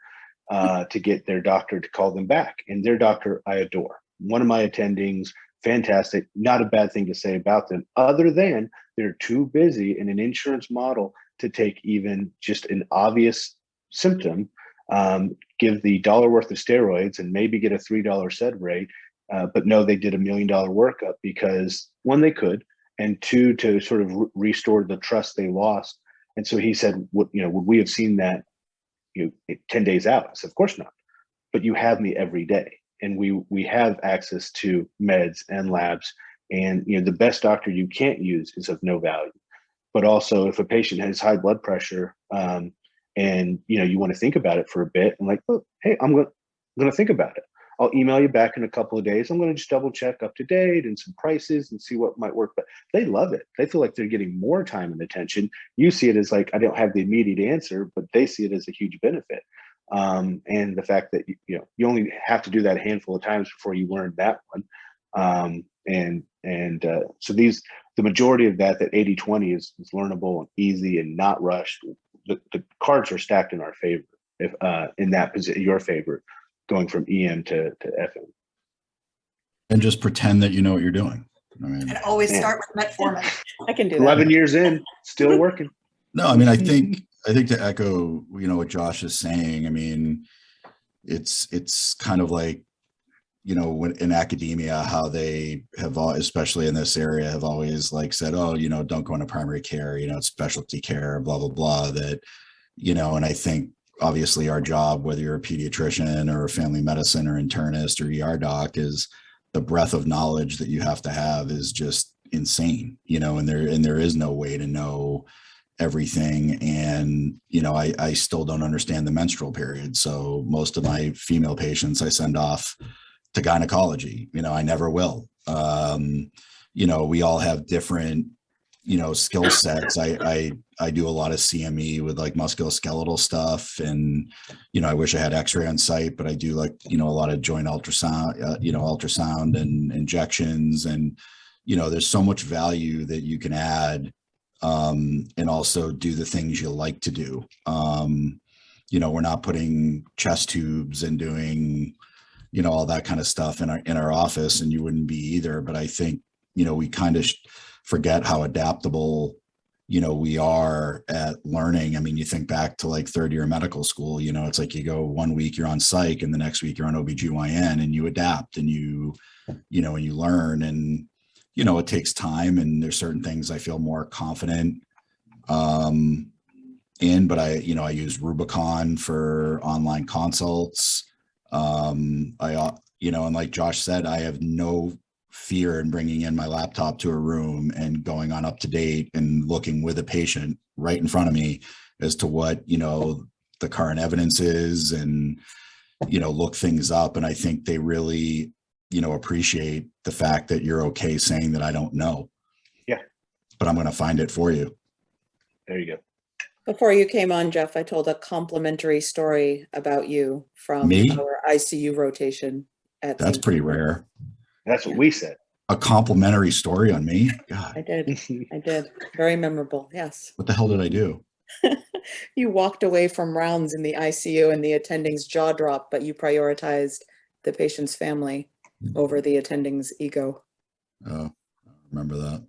to get their doctor to call them back. And their doctor, I adore. One of my attendings, fantastic, not a bad thing to say about them, other than they're too busy in an insurance model to take even just an obvious symptom, give the $1 worth of steroids and maybe get a $3 set rate. But no, they did $1 million workup because one, they could, and two, to sort of restore the trust they lost. And so he said, would we have seen that 10 days out? I said, of course not. But you have me every day. And we have access to meds and labs. And the best doctor you can't use is of no value. But also, if a patient has high blood pressure, and you want to think about it for a bit, and like, oh, hey, I'm going to think about it. I'll email you back in a couple of days. I'm going to just double check up to date and some prices and see what might work. But they love it. They feel like they're getting more time and attention. You see it as like, I don't have the immediate answer, but they see it as a huge benefit. And the fact that, you only have to do that a handful of times before you learn that one. So the majority of that 80-20 is learnable and easy and not rushed. The cards are stacked in our favor, if in that position, your favor, going from EM to FM. And just pretend that you know what you're doing. I mean, and always start with metformin. I can do that. 11 years in, still working. No, I mean, I think to echo, what Josh is saying, I mean, it's kind of like, when in academia, how they have, especially in this area, have always like said, oh, don't go into primary care, it's specialty care, blah, blah, blah, that, and I think obviously our job, whether you're a pediatrician or a family medicine or internist or ER doc, is the breadth of knowledge that you have to have is just insane, and there is no way to know everything. And, I still don't understand the menstrual period. So most of my female patients I send off to gynecology, I never will. We all have different, skill sets. I do a lot of CME with like musculoskeletal stuff. And, I wish I had x-ray on site, but I do like, a lot of joint ultrasound, ultrasound and injections. And, there's so much value that you can add, and also do the things you like to do. We're not putting chest tubes and doing, all that kind of stuff in our office, and you wouldn't be either. But I think, we kind of forget how adaptable, we are at learning. I mean, you think back to like third year medical school, it's like you go 1 week you're on psych and the next week you're on OBGYN, and you adapt and you learn, and, it takes time, and there's certain things I feel more confident in, but I use Rubicon for online consults. And like Josh said, I have no fear in bringing in my laptop to a room and going on Up to Date and looking with a patient right in front of me as to what, the current evidence is, and, look things up. And I think they really, appreciate the fact that you're okay saying that I don't know. Yeah. But I'm going to find it for you. There you go. Before you came on, Jeff, I told a complimentary story about you from Me? our ICU rotation at That's St. pretty rare. That's what we said. A complimentary story on me? God, I did. Very memorable. Yes. what the hell did I do? You walked away from rounds in the ICU and the attending's jaw dropped, but you prioritized the patient's family over the attending's ego. Oh, I remember that.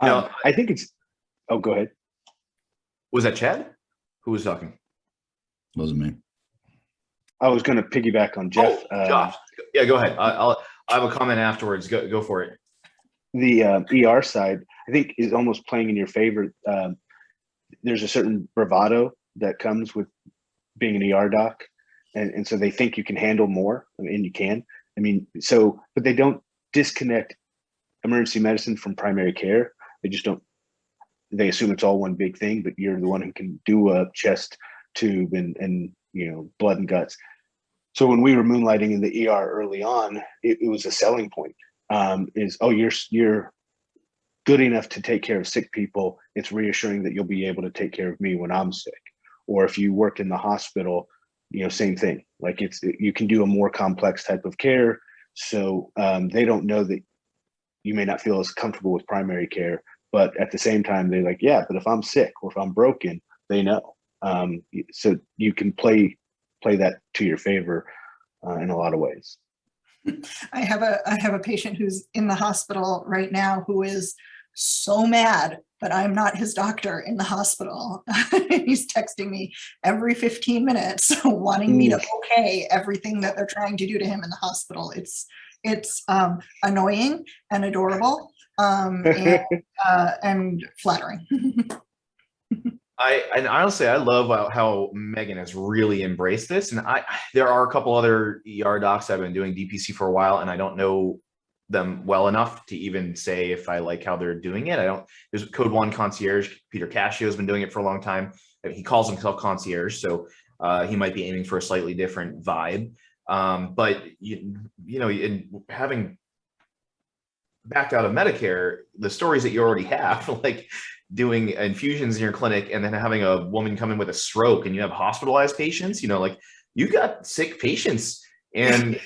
I think it's, oh, go ahead. Was that Chad? Who was talking? Wasn't me. I was going to piggyback on Jeff. Josh. Yeah, go ahead. I have a comment afterwards. Go for it. The ER side, I think, is almost playing in your favor. There's a certain bravado that comes with being an ER doc. And so they think you can handle more, and you can. I mean, but they don't disconnect emergency medicine from primary care. They just don't. They assume it's all one big thing, but you're the one who can do a chest tube and blood and guts. So when we were moonlighting in the ER early on, it was a selling point. You're good enough to take care of sick people. It's reassuring that you'll be able to take care of me when I'm sick. Or if you worked in the hospital, same thing. Like you can do a more complex type of care. So they don't know that you may not feel as comfortable with primary care, but at the same time, they're like, yeah, but if I'm sick or if I'm broken, they know. So you can play that to your favor in a lot of ways. I have a patient who's in the hospital right now who is so mad that I'm not his doctor in the hospital. He's texting me every 15 minutes wanting me to okay everything that they're trying to do to him in the hospital. It's annoying and adorable and flattering. And honestly, I love how Meghan has really embraced this. And there are a couple other ER docs that have been doing DPC for a while, and I don't know them well enough to even say if I like how they're doing it. There's Code One Concierge. Peter Cascio has been doing it for a long time. He calls himself concierge, so he might be aiming for a slightly different vibe. But in having backed out of Medicare, the stories that you already have, like doing infusions in your clinic and then having a woman come in with a stroke and you have hospitalized patients, you got sick patients. And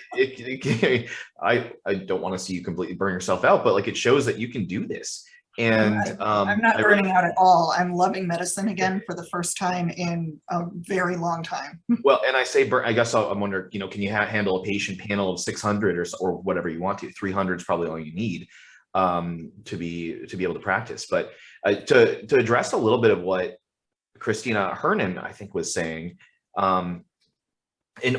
I don't want to see you completely burn yourself out, but it shows that you can do this. And I'm not burning out at all. I'm loving medicine again for the first time in a very long time. Well, and I say, I guess I'm wondering, can you handle a patient panel of 600 or whatever you want to? 300 is probably all you need to be able to practice. But to address a little bit of what Christina Hernan, I think, was saying,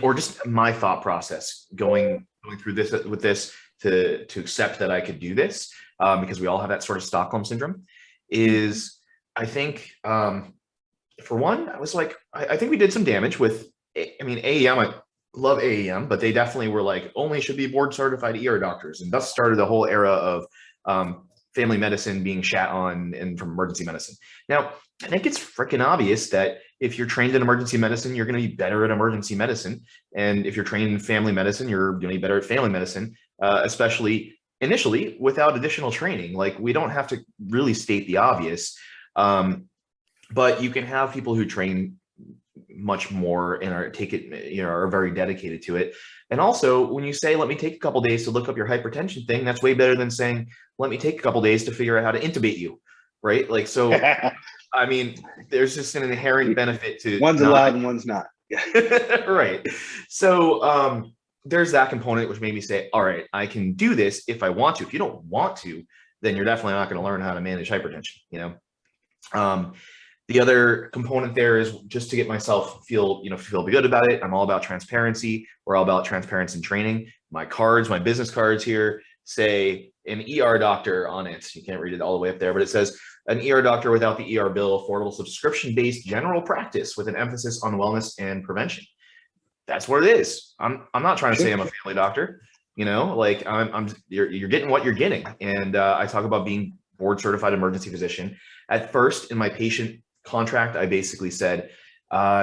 or just my thought process going through this with this to accept that I could do this, because we all have that sort of Stockholm syndrome, is I think for one, I was like, I think we did some damage with, AEM. I love AEM, but they definitely were like, only should be board certified ER doctors, and thus started the whole era of family medicine being shat on and from emergency medicine. Now, I think it's freaking obvious that if you're trained in emergency medicine, you're going to be better at emergency medicine. And if you're trained in family medicine, you're going to be better at family medicine, especially initially without additional training. Like, we don't have to really state the obvious, but you can have people who train much more and are very dedicated to it. And also, when you say, let me take a couple days to look up your hypertension thing, that's way better than saying, let me take a couple days to figure out how to intubate you, right? Like, so, there's just an inherent benefit to one's alive and one's not. Right. So there's that component which made me say, all right, I can do this if I want to. If you don't want to, then you're definitely not going to learn how to manage hypertension, you know? The other component there is just to get myself feel good about it. I'm all about transparency. We're all about transparency and training. My business cards here say an ER doctor on it. You can't read it all the way up there, but it says an ER doctor without the ER bill, affordable subscription-based general practice with an emphasis on wellness and prevention. That's what it is. I'm not trying to say I'm a family doctor, you know, like you're getting what you're getting. And I talk about being board certified emergency physician. At first in my patient contract, I basically said,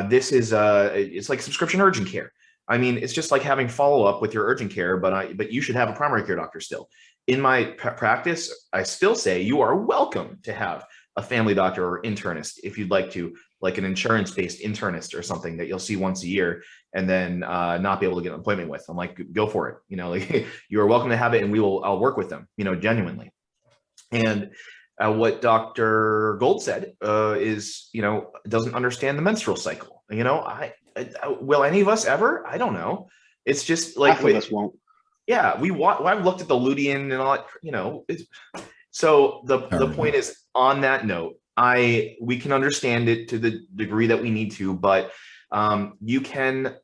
this is it's like subscription urgent care. I mean, it's just like having follow-up with your urgent care, but you should have a primary care doctor still. In my practice, I still say you are welcome to have a family doctor or internist if you'd like to, like an insurance-based internist or something that you'll see once a year and then not be able to get an appointment with. I'm like, go for it. You know, like you are welcome to have it, and I'll work with them, you know, genuinely. And what Dr. Gold said is, you know, doesn't understand the menstrual cycle. You know, will any of us ever? I don't know. It's just like, half of us won't. Yeah, I've looked at the lutein and all that, you know. So the point is, on that note, we can understand it to the degree that we need to, but you can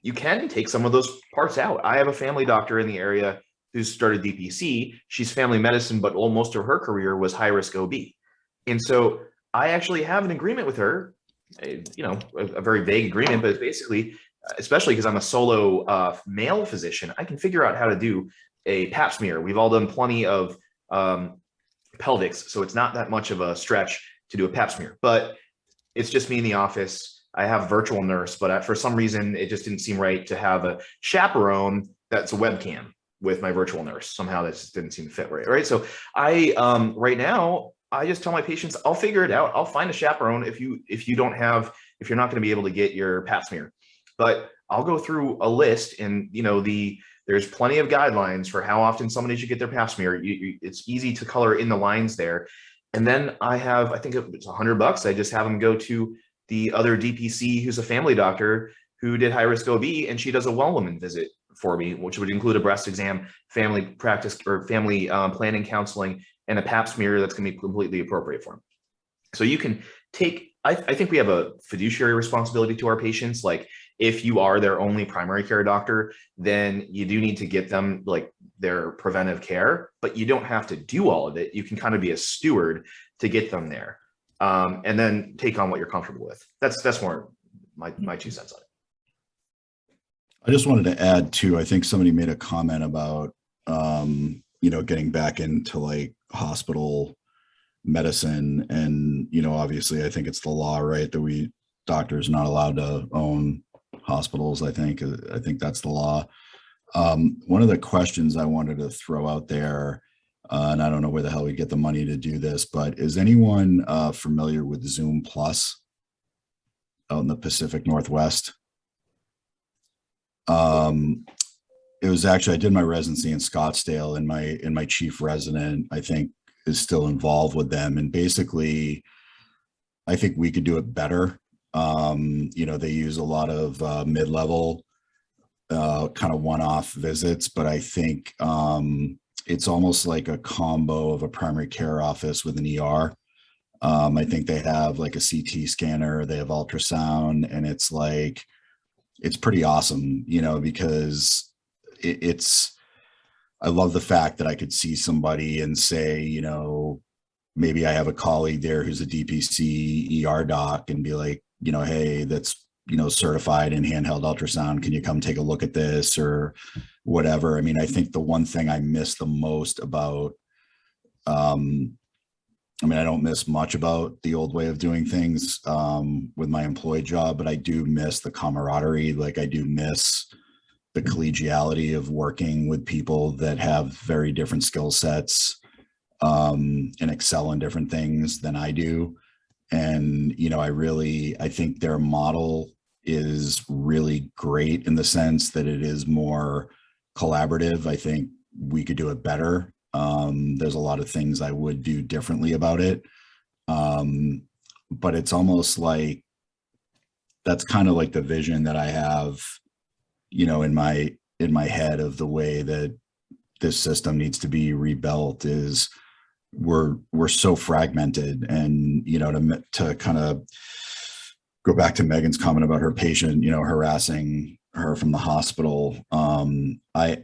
take some of those parts out. I have a family doctor in the area who started DPC. She's family medicine, but most of her career was high risk OB. And so I actually have an agreement with her, you know, a very vague agreement, but basically, especially because I'm a solo male physician, I can figure out how to do a pap smear. We've all done plenty of pelvics, so it's not that much of a stretch to do a pap smear, but it's just me in the office. I have a virtual nurse, but for some reason, it just didn't seem right to have a chaperone that's a webcam with my virtual nurse. Somehow that just didn't seem to fit right. So right now, I just tell my patients, I'll figure it out. I'll find a chaperone if you're not going to be able to get your pap smear. But I'll go through a list, and you know, there's plenty of guidelines for how often somebody should get their pap smear. It's easy to color in the lines there. And then I think it's $100. I just have them go to the other DPC who's a family doctor who did high risk OB, and she does a well woman visit for me, which would include a breast exam, family practice or family planning counseling, and a pap smear that's going to be completely appropriate for them. So you can take, I think we have a fiduciary responsibility to our patients. Like if you are their only primary care doctor, then you do need to get them like their preventive care, but you don't have to do all of it. You can kind of be a steward to get them there, and then take on what you're comfortable with. That's more my 2 cents on it. I just wanted to add too, I think somebody made a comment about, you know, getting back into like hospital medicine, and, you know, obviously I think it's the law, right, that doctors not allowed to own hospitals. I think that's the law. One of the questions I wanted to throw out there, and I don't know where the hell we get the money to do this, but is anyone familiar with Zoom Plus out in the Pacific Northwest? It was actually, I did my residency in Scottsdale, and my chief resident, I think, is still involved with them. And basically, I think we could do it better. You know, they use a lot of mid-level kind of one-off visits, but I think it's almost like a combo of a primary care office with an ER. I think they have like a CT scanner, they have ultrasound, and it's pretty awesome, you know, because I love the fact that I could see somebody and say, you know, maybe I have a colleague there who's a DPC ER doc and be like, you know, hey, that's, you know, certified in handheld ultrasound. Can you come take a look at this or whatever? I mean, I think the one thing I miss the most about, I mean, I don't miss much about the old way of doing things with my employee job, but I do miss the camaraderie. Like I do miss the collegiality of working with people that have very different skill sets and excel in different things than I do. And, you know, I think their model is really great in the sense that it is more collaborative. I think we could do it better. There's a lot of things I would do differently about it. But it's almost like, that's kind of like the vision that I have, you know, in my head of the way that this system needs to be rebuilt is we're so fragmented. And, you know, to kind of go back to Megan's comment about her patient, you know, harassing her from the hospital. I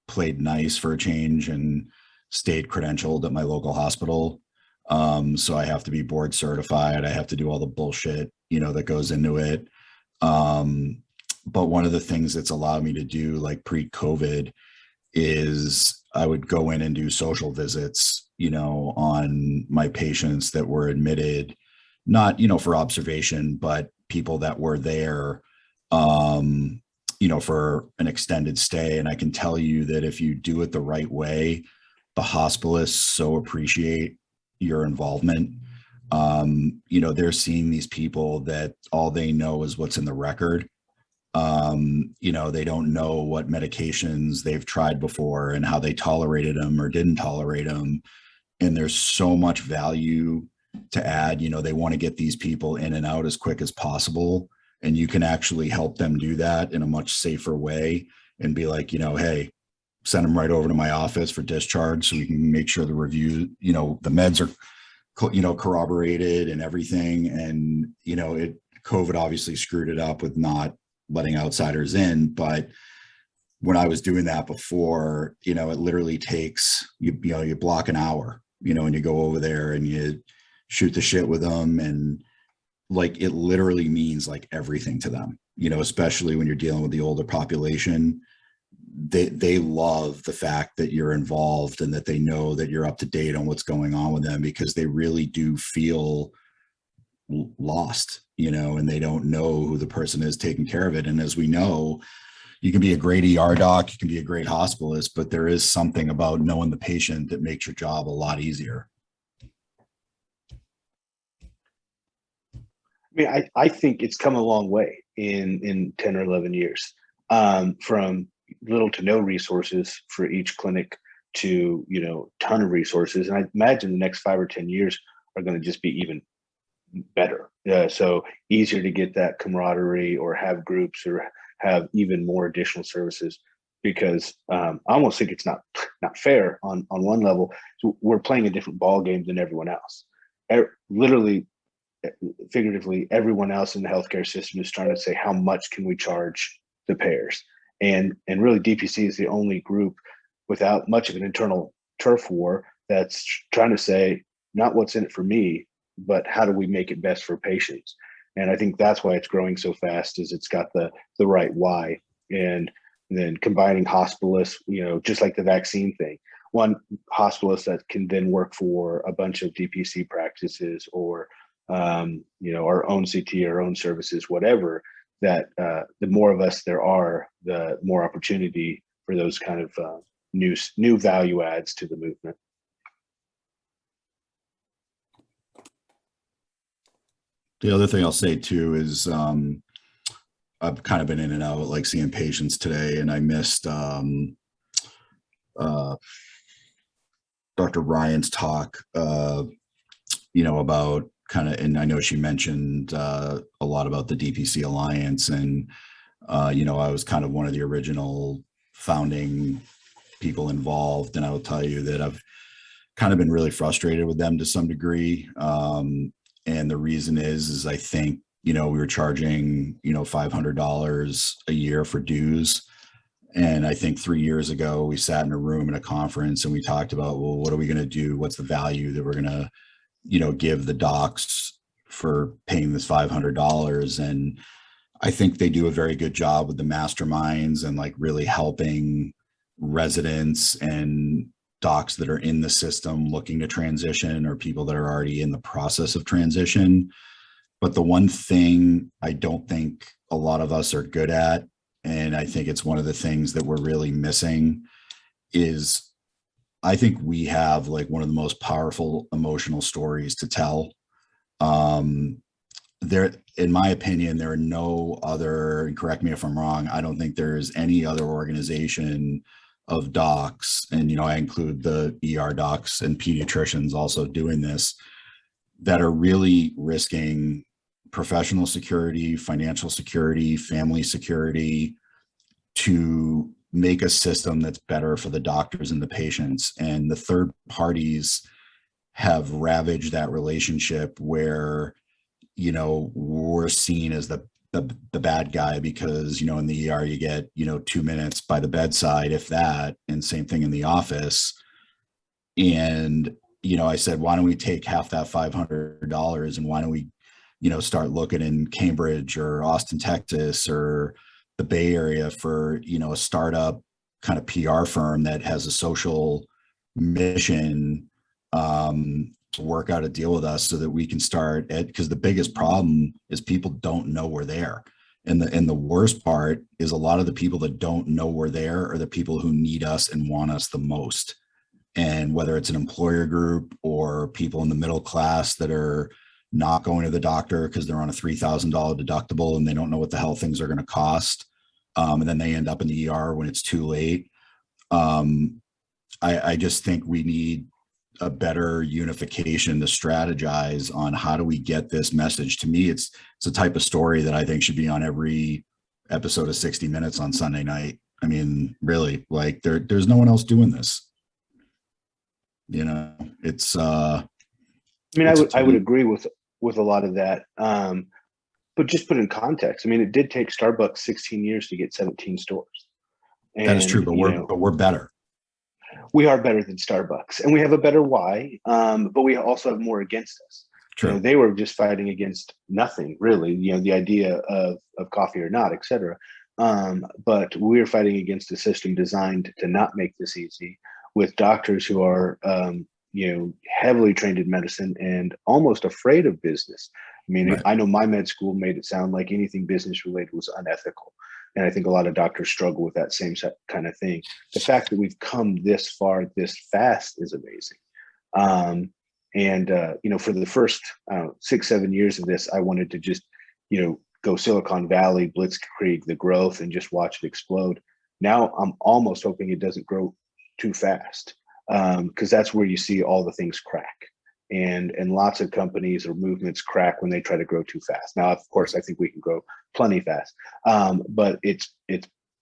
played nice for a change and stayed credentialed at my local hospital. So I have to be board certified. I have to do all the bullshit, you know, that goes into it. But one of the things that's allowed me to do, like pre-COVID, is I would go in and do social visits, you know, on my patients that were admitted, not, you know, for observation, but people that were there, you know, for an extended stay. And I can tell you that if you do it the right way, the hospitalists so appreciate your involvement. You know, they're seeing these people that all they know is what's in the record. You know, they don't know what medications they've tried before and how they tolerated them or didn't tolerate them. And there's so much value to add. You know, they want to get these people in and out as quick as possible. And you can actually help them do that in a much safer way and be like, you know, hey, send them right over to my office for discharge so we can make sure the review, you know, the meds are, you know, corroborated and everything. And, you know, COVID obviously screwed it up with not letting outsiders in. But when I was doing that before, you know, it literally takes, you know, you block an hour, you know, and you go over there and you shoot the shit with them. And like, it literally means like everything to them, you know, especially when you're dealing with the older population. They love the fact that you're involved and that they know that you're up to date on what's going on with them, because they really do feel lost, you know, and they don't know who the person is taking care of it. And as we know, you can be a great ER doc, you can be a great hospitalist, but there is something about knowing the patient that makes your job a lot easier. I mean, I think it's come a long way in 10 or 11 years, from little to no resources for each clinic to, you know, ton of resources. And I imagine the next 5 or 10 years are going to just be even better. So easier to get that camaraderie or have groups or have even more additional services, because I almost think it's not fair on one level. So we're playing a different ball game than everyone else. Literally, figuratively, everyone else in the healthcare system is trying to say, how much can we charge the payers? And really, DPC is the only group without much of an internal turf war that's trying to say, not what's in it for me, but how do we make it best for patients? And I think that's why it's growing so fast, is it's got the right why. And then combining hospitalists, you know, just like the vaccine thing, one hospitalist that can then work for a bunch of DPC practices or, you know, our own CT, our own services, whatever, that the more of us there are, the more opportunity for those kind of new value adds to the movement. The other thing I'll say too is I've kind of been in and out, like seeing patients today, and I missed Dr. Ryan's talk, you know, about kind of, and I know she mentioned a lot about the DPC Alliance, and you know, I was kind of one of the original founding people involved, and I will tell you that I've kind of been really frustrated with them to some degree. And the reason is I think, you know, we were charging, you know, $500 a year for dues. And I think 3 years ago, we sat in a room in a conference and we talked about, well, what are we going to do? What's the value that we're going to, you know, give the docs for paying this $500? And I think they do a very good job with the masterminds and like really helping residents and docs that are in the system looking to transition, or people that are already in the process of transition. But the one thing I don't think a lot of us are good at, and I think it's one of the things that we're really missing, is I think we have like one of the most powerful emotional stories to tell. There, in my opinion, there are no other, and correct me if I'm wrong, I don't think there's any other organization of docs, and, you know, I include the ER docs and pediatricians also doing this, that are really risking professional security, financial security, family security to make a system that's better for the doctors and the patients. And the third parties have ravaged that relationship where, you know, we're seen as the bad guy because, you know, in the ER you get, you know, 2 minutes by the bedside, if that, and same thing in the office. And, you know, I said, why don't we take half that $500 and why don't we, you know, start looking in Cambridge or Austin, Texas, or the Bay Area for, you know, a startup kind of PR firm that has a social mission to work out a deal with us so that we can start at, because the biggest problem is people don't know we're there. And the worst part is a lot of the people that don't know we're there are the people who need us and want us the most. And whether it's an employer group or people in the middle class that are not going to the doctor because they're on a $3,000 deductible and they don't know what the hell things are going to cost. And then they end up in the ER when it's too late. I just think we need a better unification to strategize on how do we get this message. To me, it's a type of story that I think should be on every episode of 60 Minutes on Sunday night. I mean, really, like there's no one else doing this. You know, it's I mean, I would agree with a lot of that. But just put in context, I mean, it did take Starbucks 16 years to get 17 stores. And, that is true, but we're better. We are better than Starbucks, and we have a better why. But we also have more against us. True. You know, they were just fighting against nothing, really. You know, the idea of coffee or not, et cetera. But we're fighting against a system designed to not make this easy, with doctors who are, you know, heavily trained in medicine and almost afraid of business. I mean, Right. I know my med school made it sound like anything business related was unethical. And I think a lot of doctors struggle with that same kind of thing. The fact that we've come this far, this fast is amazing. You know, for the first 6-7 years of this, I wanted to just, you know, go Silicon Valley, blitzkrieg the growth and just watch it explode. Now I'm almost hoping it doesn't grow too fast, because that's where you see all the things crack. And lots of companies or movements crack when they try to grow too fast. Now, of course, I think we can grow plenty fast, but it's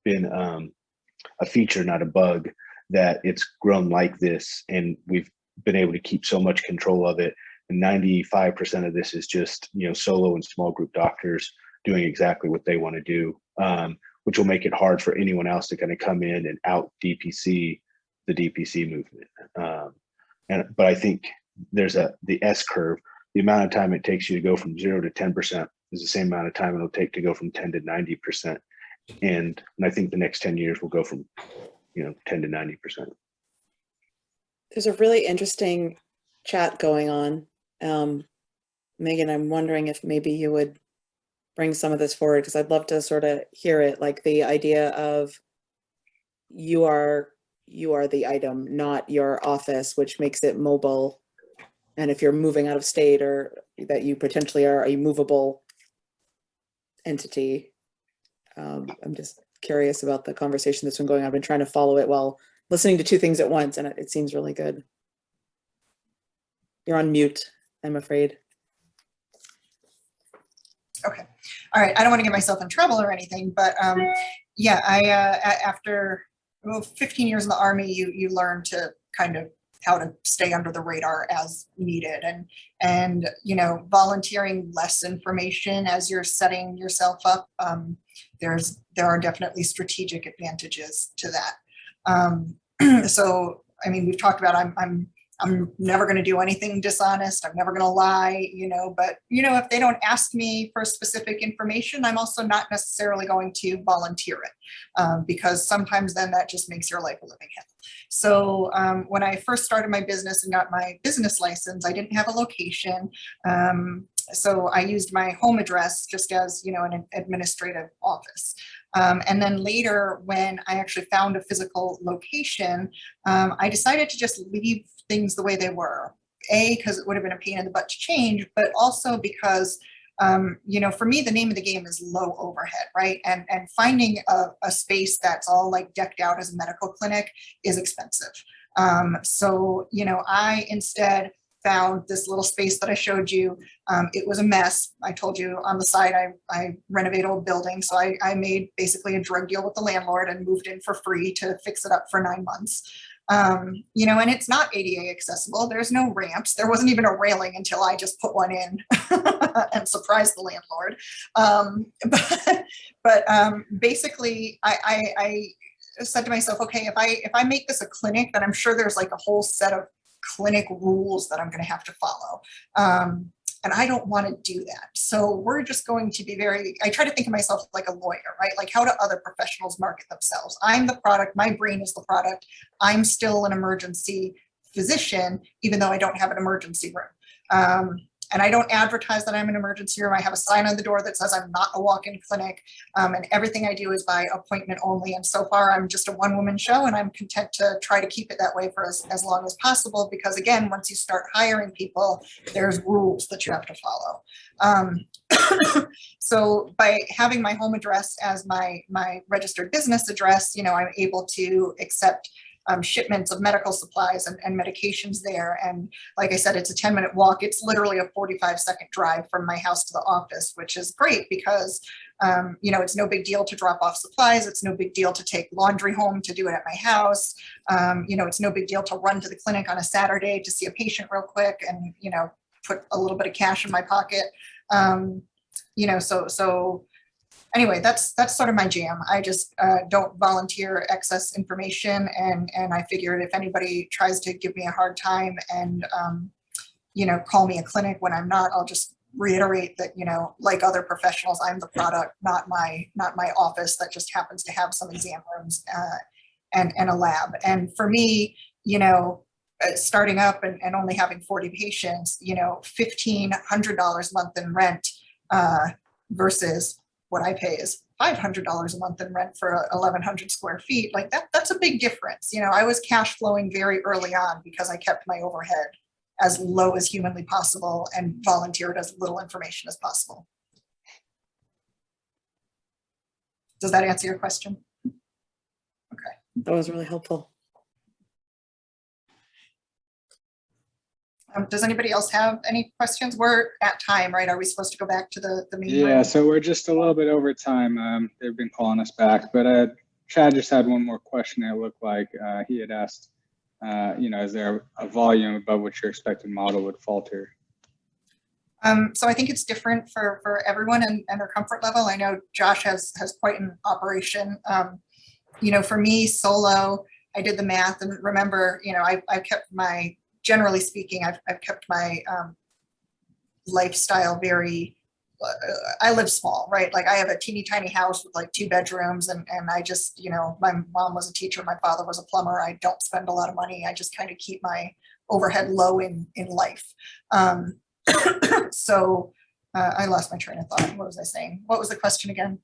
been a feature, not a bug, that it's grown like this, and we've been able to keep so much control of it. And 95% of this is just, you know, solo and small group doctors doing exactly what they want to do, which will make it hard for anyone else to kind of come in and out DPC the DPC movement. But I think there's the S curve. The amount of time it takes you to go from 0 to 10% is the same amount of time it'll take to go from 10 to 90%. And I think the next 10 years will go from, you know, 10 to 90%. There's a really interesting chat going on. Meghan, I'm wondering if maybe you would bring some of this forward, because I'd love to sort of hear it, like the idea of you are the item, not your office, which makes it mobile. And if you're moving out of state, or that you potentially are a movable entity. I'm just curious about the conversation that's been going on. I've been trying to follow it while listening to two things at once, and it seems really good. You're on mute, I'm afraid. Okay. All right. I don't want to get myself in trouble or anything, but yeah, after 15 years in the Army, you learn to kind of how to stay under the radar as needed, and you know, volunteering less information as you're setting yourself up. There are definitely strategic advantages to that. So I mean, we've talked about I'm never going to do anything dishonest. I'm never going to lie, you know, but, you know, if they don't ask me for specific information, I'm also not necessarily going to volunteer it, because sometimes then that just makes your life a living hell. So when I first started my business and got my business license, I didn't have a location. So I used my home address just as, you know, an administrative office. And then later, when I actually found a physical location, I decided to just leave things the way they were. Because it would have been a pain in the butt to change, but also because, you know, for me, the name of the game is low overhead, right? And finding a space that's all like decked out as a medical clinic is expensive. So, you know, I instead found this little space that I showed you. It was a mess. I told you on the side, I renovate old buildings. So I made basically a drug deal with the landlord and moved in for free to fix it up for 9 months. You know, and it's not ADA accessible. There's no ramps. There wasn't even a railing until I just put one in and surprised the landlord. Basically, I said to myself, okay, if I make this a clinic, then I'm sure there's like a whole set of clinic rules that I'm going to have to follow. And I don't want to do that. So we're just going to be I try to think of myself like a lawyer, right? Like, how do other professionals market themselves? I'm the product, my brain is the product. I'm still an emergency physician, even though I don't have an emergency room. And I don't advertise that I'm an emergency room. I have a sign on the door that says I'm not a walk-in clinic, and everything I do is by appointment only. And so far, I'm just a one-woman show, and I'm content to try to keep it that way for as long as possible. Because again, once you start hiring people, there's rules that you have to follow. So by having my home address as my registered business address, you know, I'm able to accept shipments of medical supplies and medications there. And like I said, it's a 10-minute walk. It's literally a 45-second drive from my house to the office, which is great because, you know, it's no big deal to drop off supplies. It's no big deal to take laundry home to do it at my house. You know, it's no big deal to run to the clinic on a Saturday to see a patient real quick and, you know, put a little bit of cash in my pocket. You know, so anyway, that's sort of my jam. I just don't volunteer excess information, and I figured if anybody tries to give me a hard time and you know, call me a clinic when I'm not, I'll just reiterate that, you know, like other professionals, I'm the product, not my office that just happens to have some exam rooms and a lab. And for me, you know, starting up and only having 40 patients, you know, $1,500 a month in rent versus what I pay is $500 a month in rent for 1,100 square feet. Like that's a big difference. You know, I was cash flowing very early on because I kept my overhead as low as humanly possible and volunteered as little information as possible. Does that answer your question? Okay. That was really helpful. Does anybody else have any questions? We're at time, right? Are we supposed to go back to the main Yeah, room? so we're just a little bit over time. They've been calling us back, but Chad just had one more question. It looked like he had asked, you know, is there a volume above which your expected model would falter? So I think it's different for everyone and their comfort level. I know Josh has quite an operation. You know, for me, solo, I did the math and remember, you know, I've kept my, generally speaking, I've kept my lifestyle very, I live small, right? Like I have a teeny tiny house with like 2 bedrooms and I just, you know, my mom was a teacher, my father was a plumber. I don't spend a lot of money. I just kind of keep my overhead low in life. So I lost my train of thought. What was I saying? What was the question again?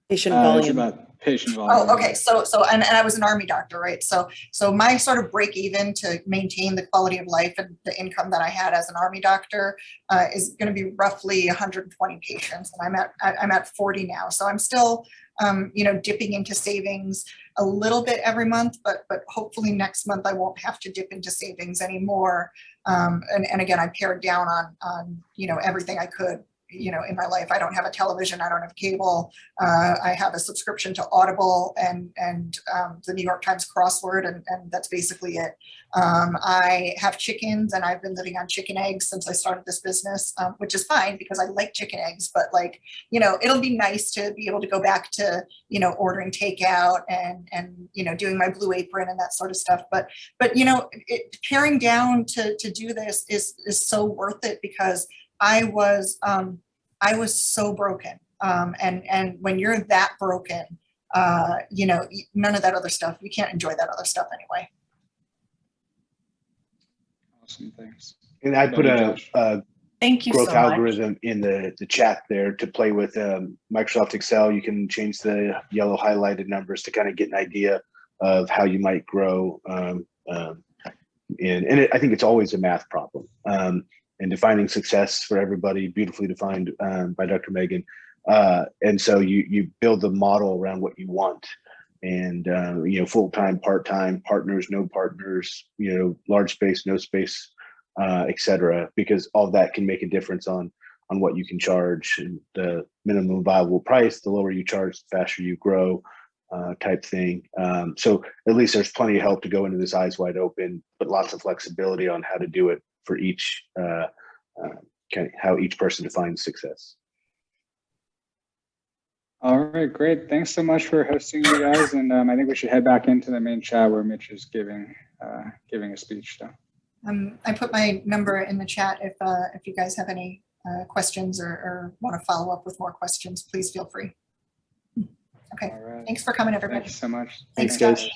Patient It's volume. about patient volume. Oh, okay. So and I was an Army doctor, right? So my sort of break even to maintain the quality of life and the income that I had as an Army doctor is going to be roughly 120 patients, and I'm at 40 now. So I'm still, you know, dipping into savings a little bit every month, but hopefully next month I won't have to dip into savings anymore. And again, I pared down on you know, everything I could, you know, in my life. I don't have a television. I don't have cable. I have a subscription to Audible and the New York Times crossword, and that's basically it. I have chickens, and I've been living on chicken eggs since I started this business, which is fine because I like chicken eggs. But like, you know, it'll be nice to be able to go back to, you know, ordering takeout and you know, doing my Blue Apron and that sort of stuff. But you know, paring down to do this is so worth it because I was so broken. And when you're that broken, you know, none of that other stuff, you can't enjoy that other stuff anyway. Awesome, thanks. And I put a Thank you growth so much. algorithm in the chat there to play with Microsoft Excel. You can change the yellow highlighted numbers to kind of get an idea of how you might grow. I think it's always a math problem. And defining success for everybody, beautifully defined by Dr. Meghan. And so you build the model around what you want, and you know, full-time, part-time, partners, no partners, you know, large space, no space, et cetera, because all that can make a difference on what you can charge. And the minimum viable price, the lower you charge, the faster you grow, type thing. So at least there's plenty of help to go into this eyes wide open, but lots of flexibility on how to do it for each, how each person defines success. All right, great. Thanks so much for hosting, you guys. And I think we should head back into the main chat where Mitch is giving a speech. So. I put my number in the chat if you guys have any questions or want to follow up with more questions, please feel free. Okay, All right. thanks for coming, everybody. Thank you so much. Thanks, Thanks, guys. Josh.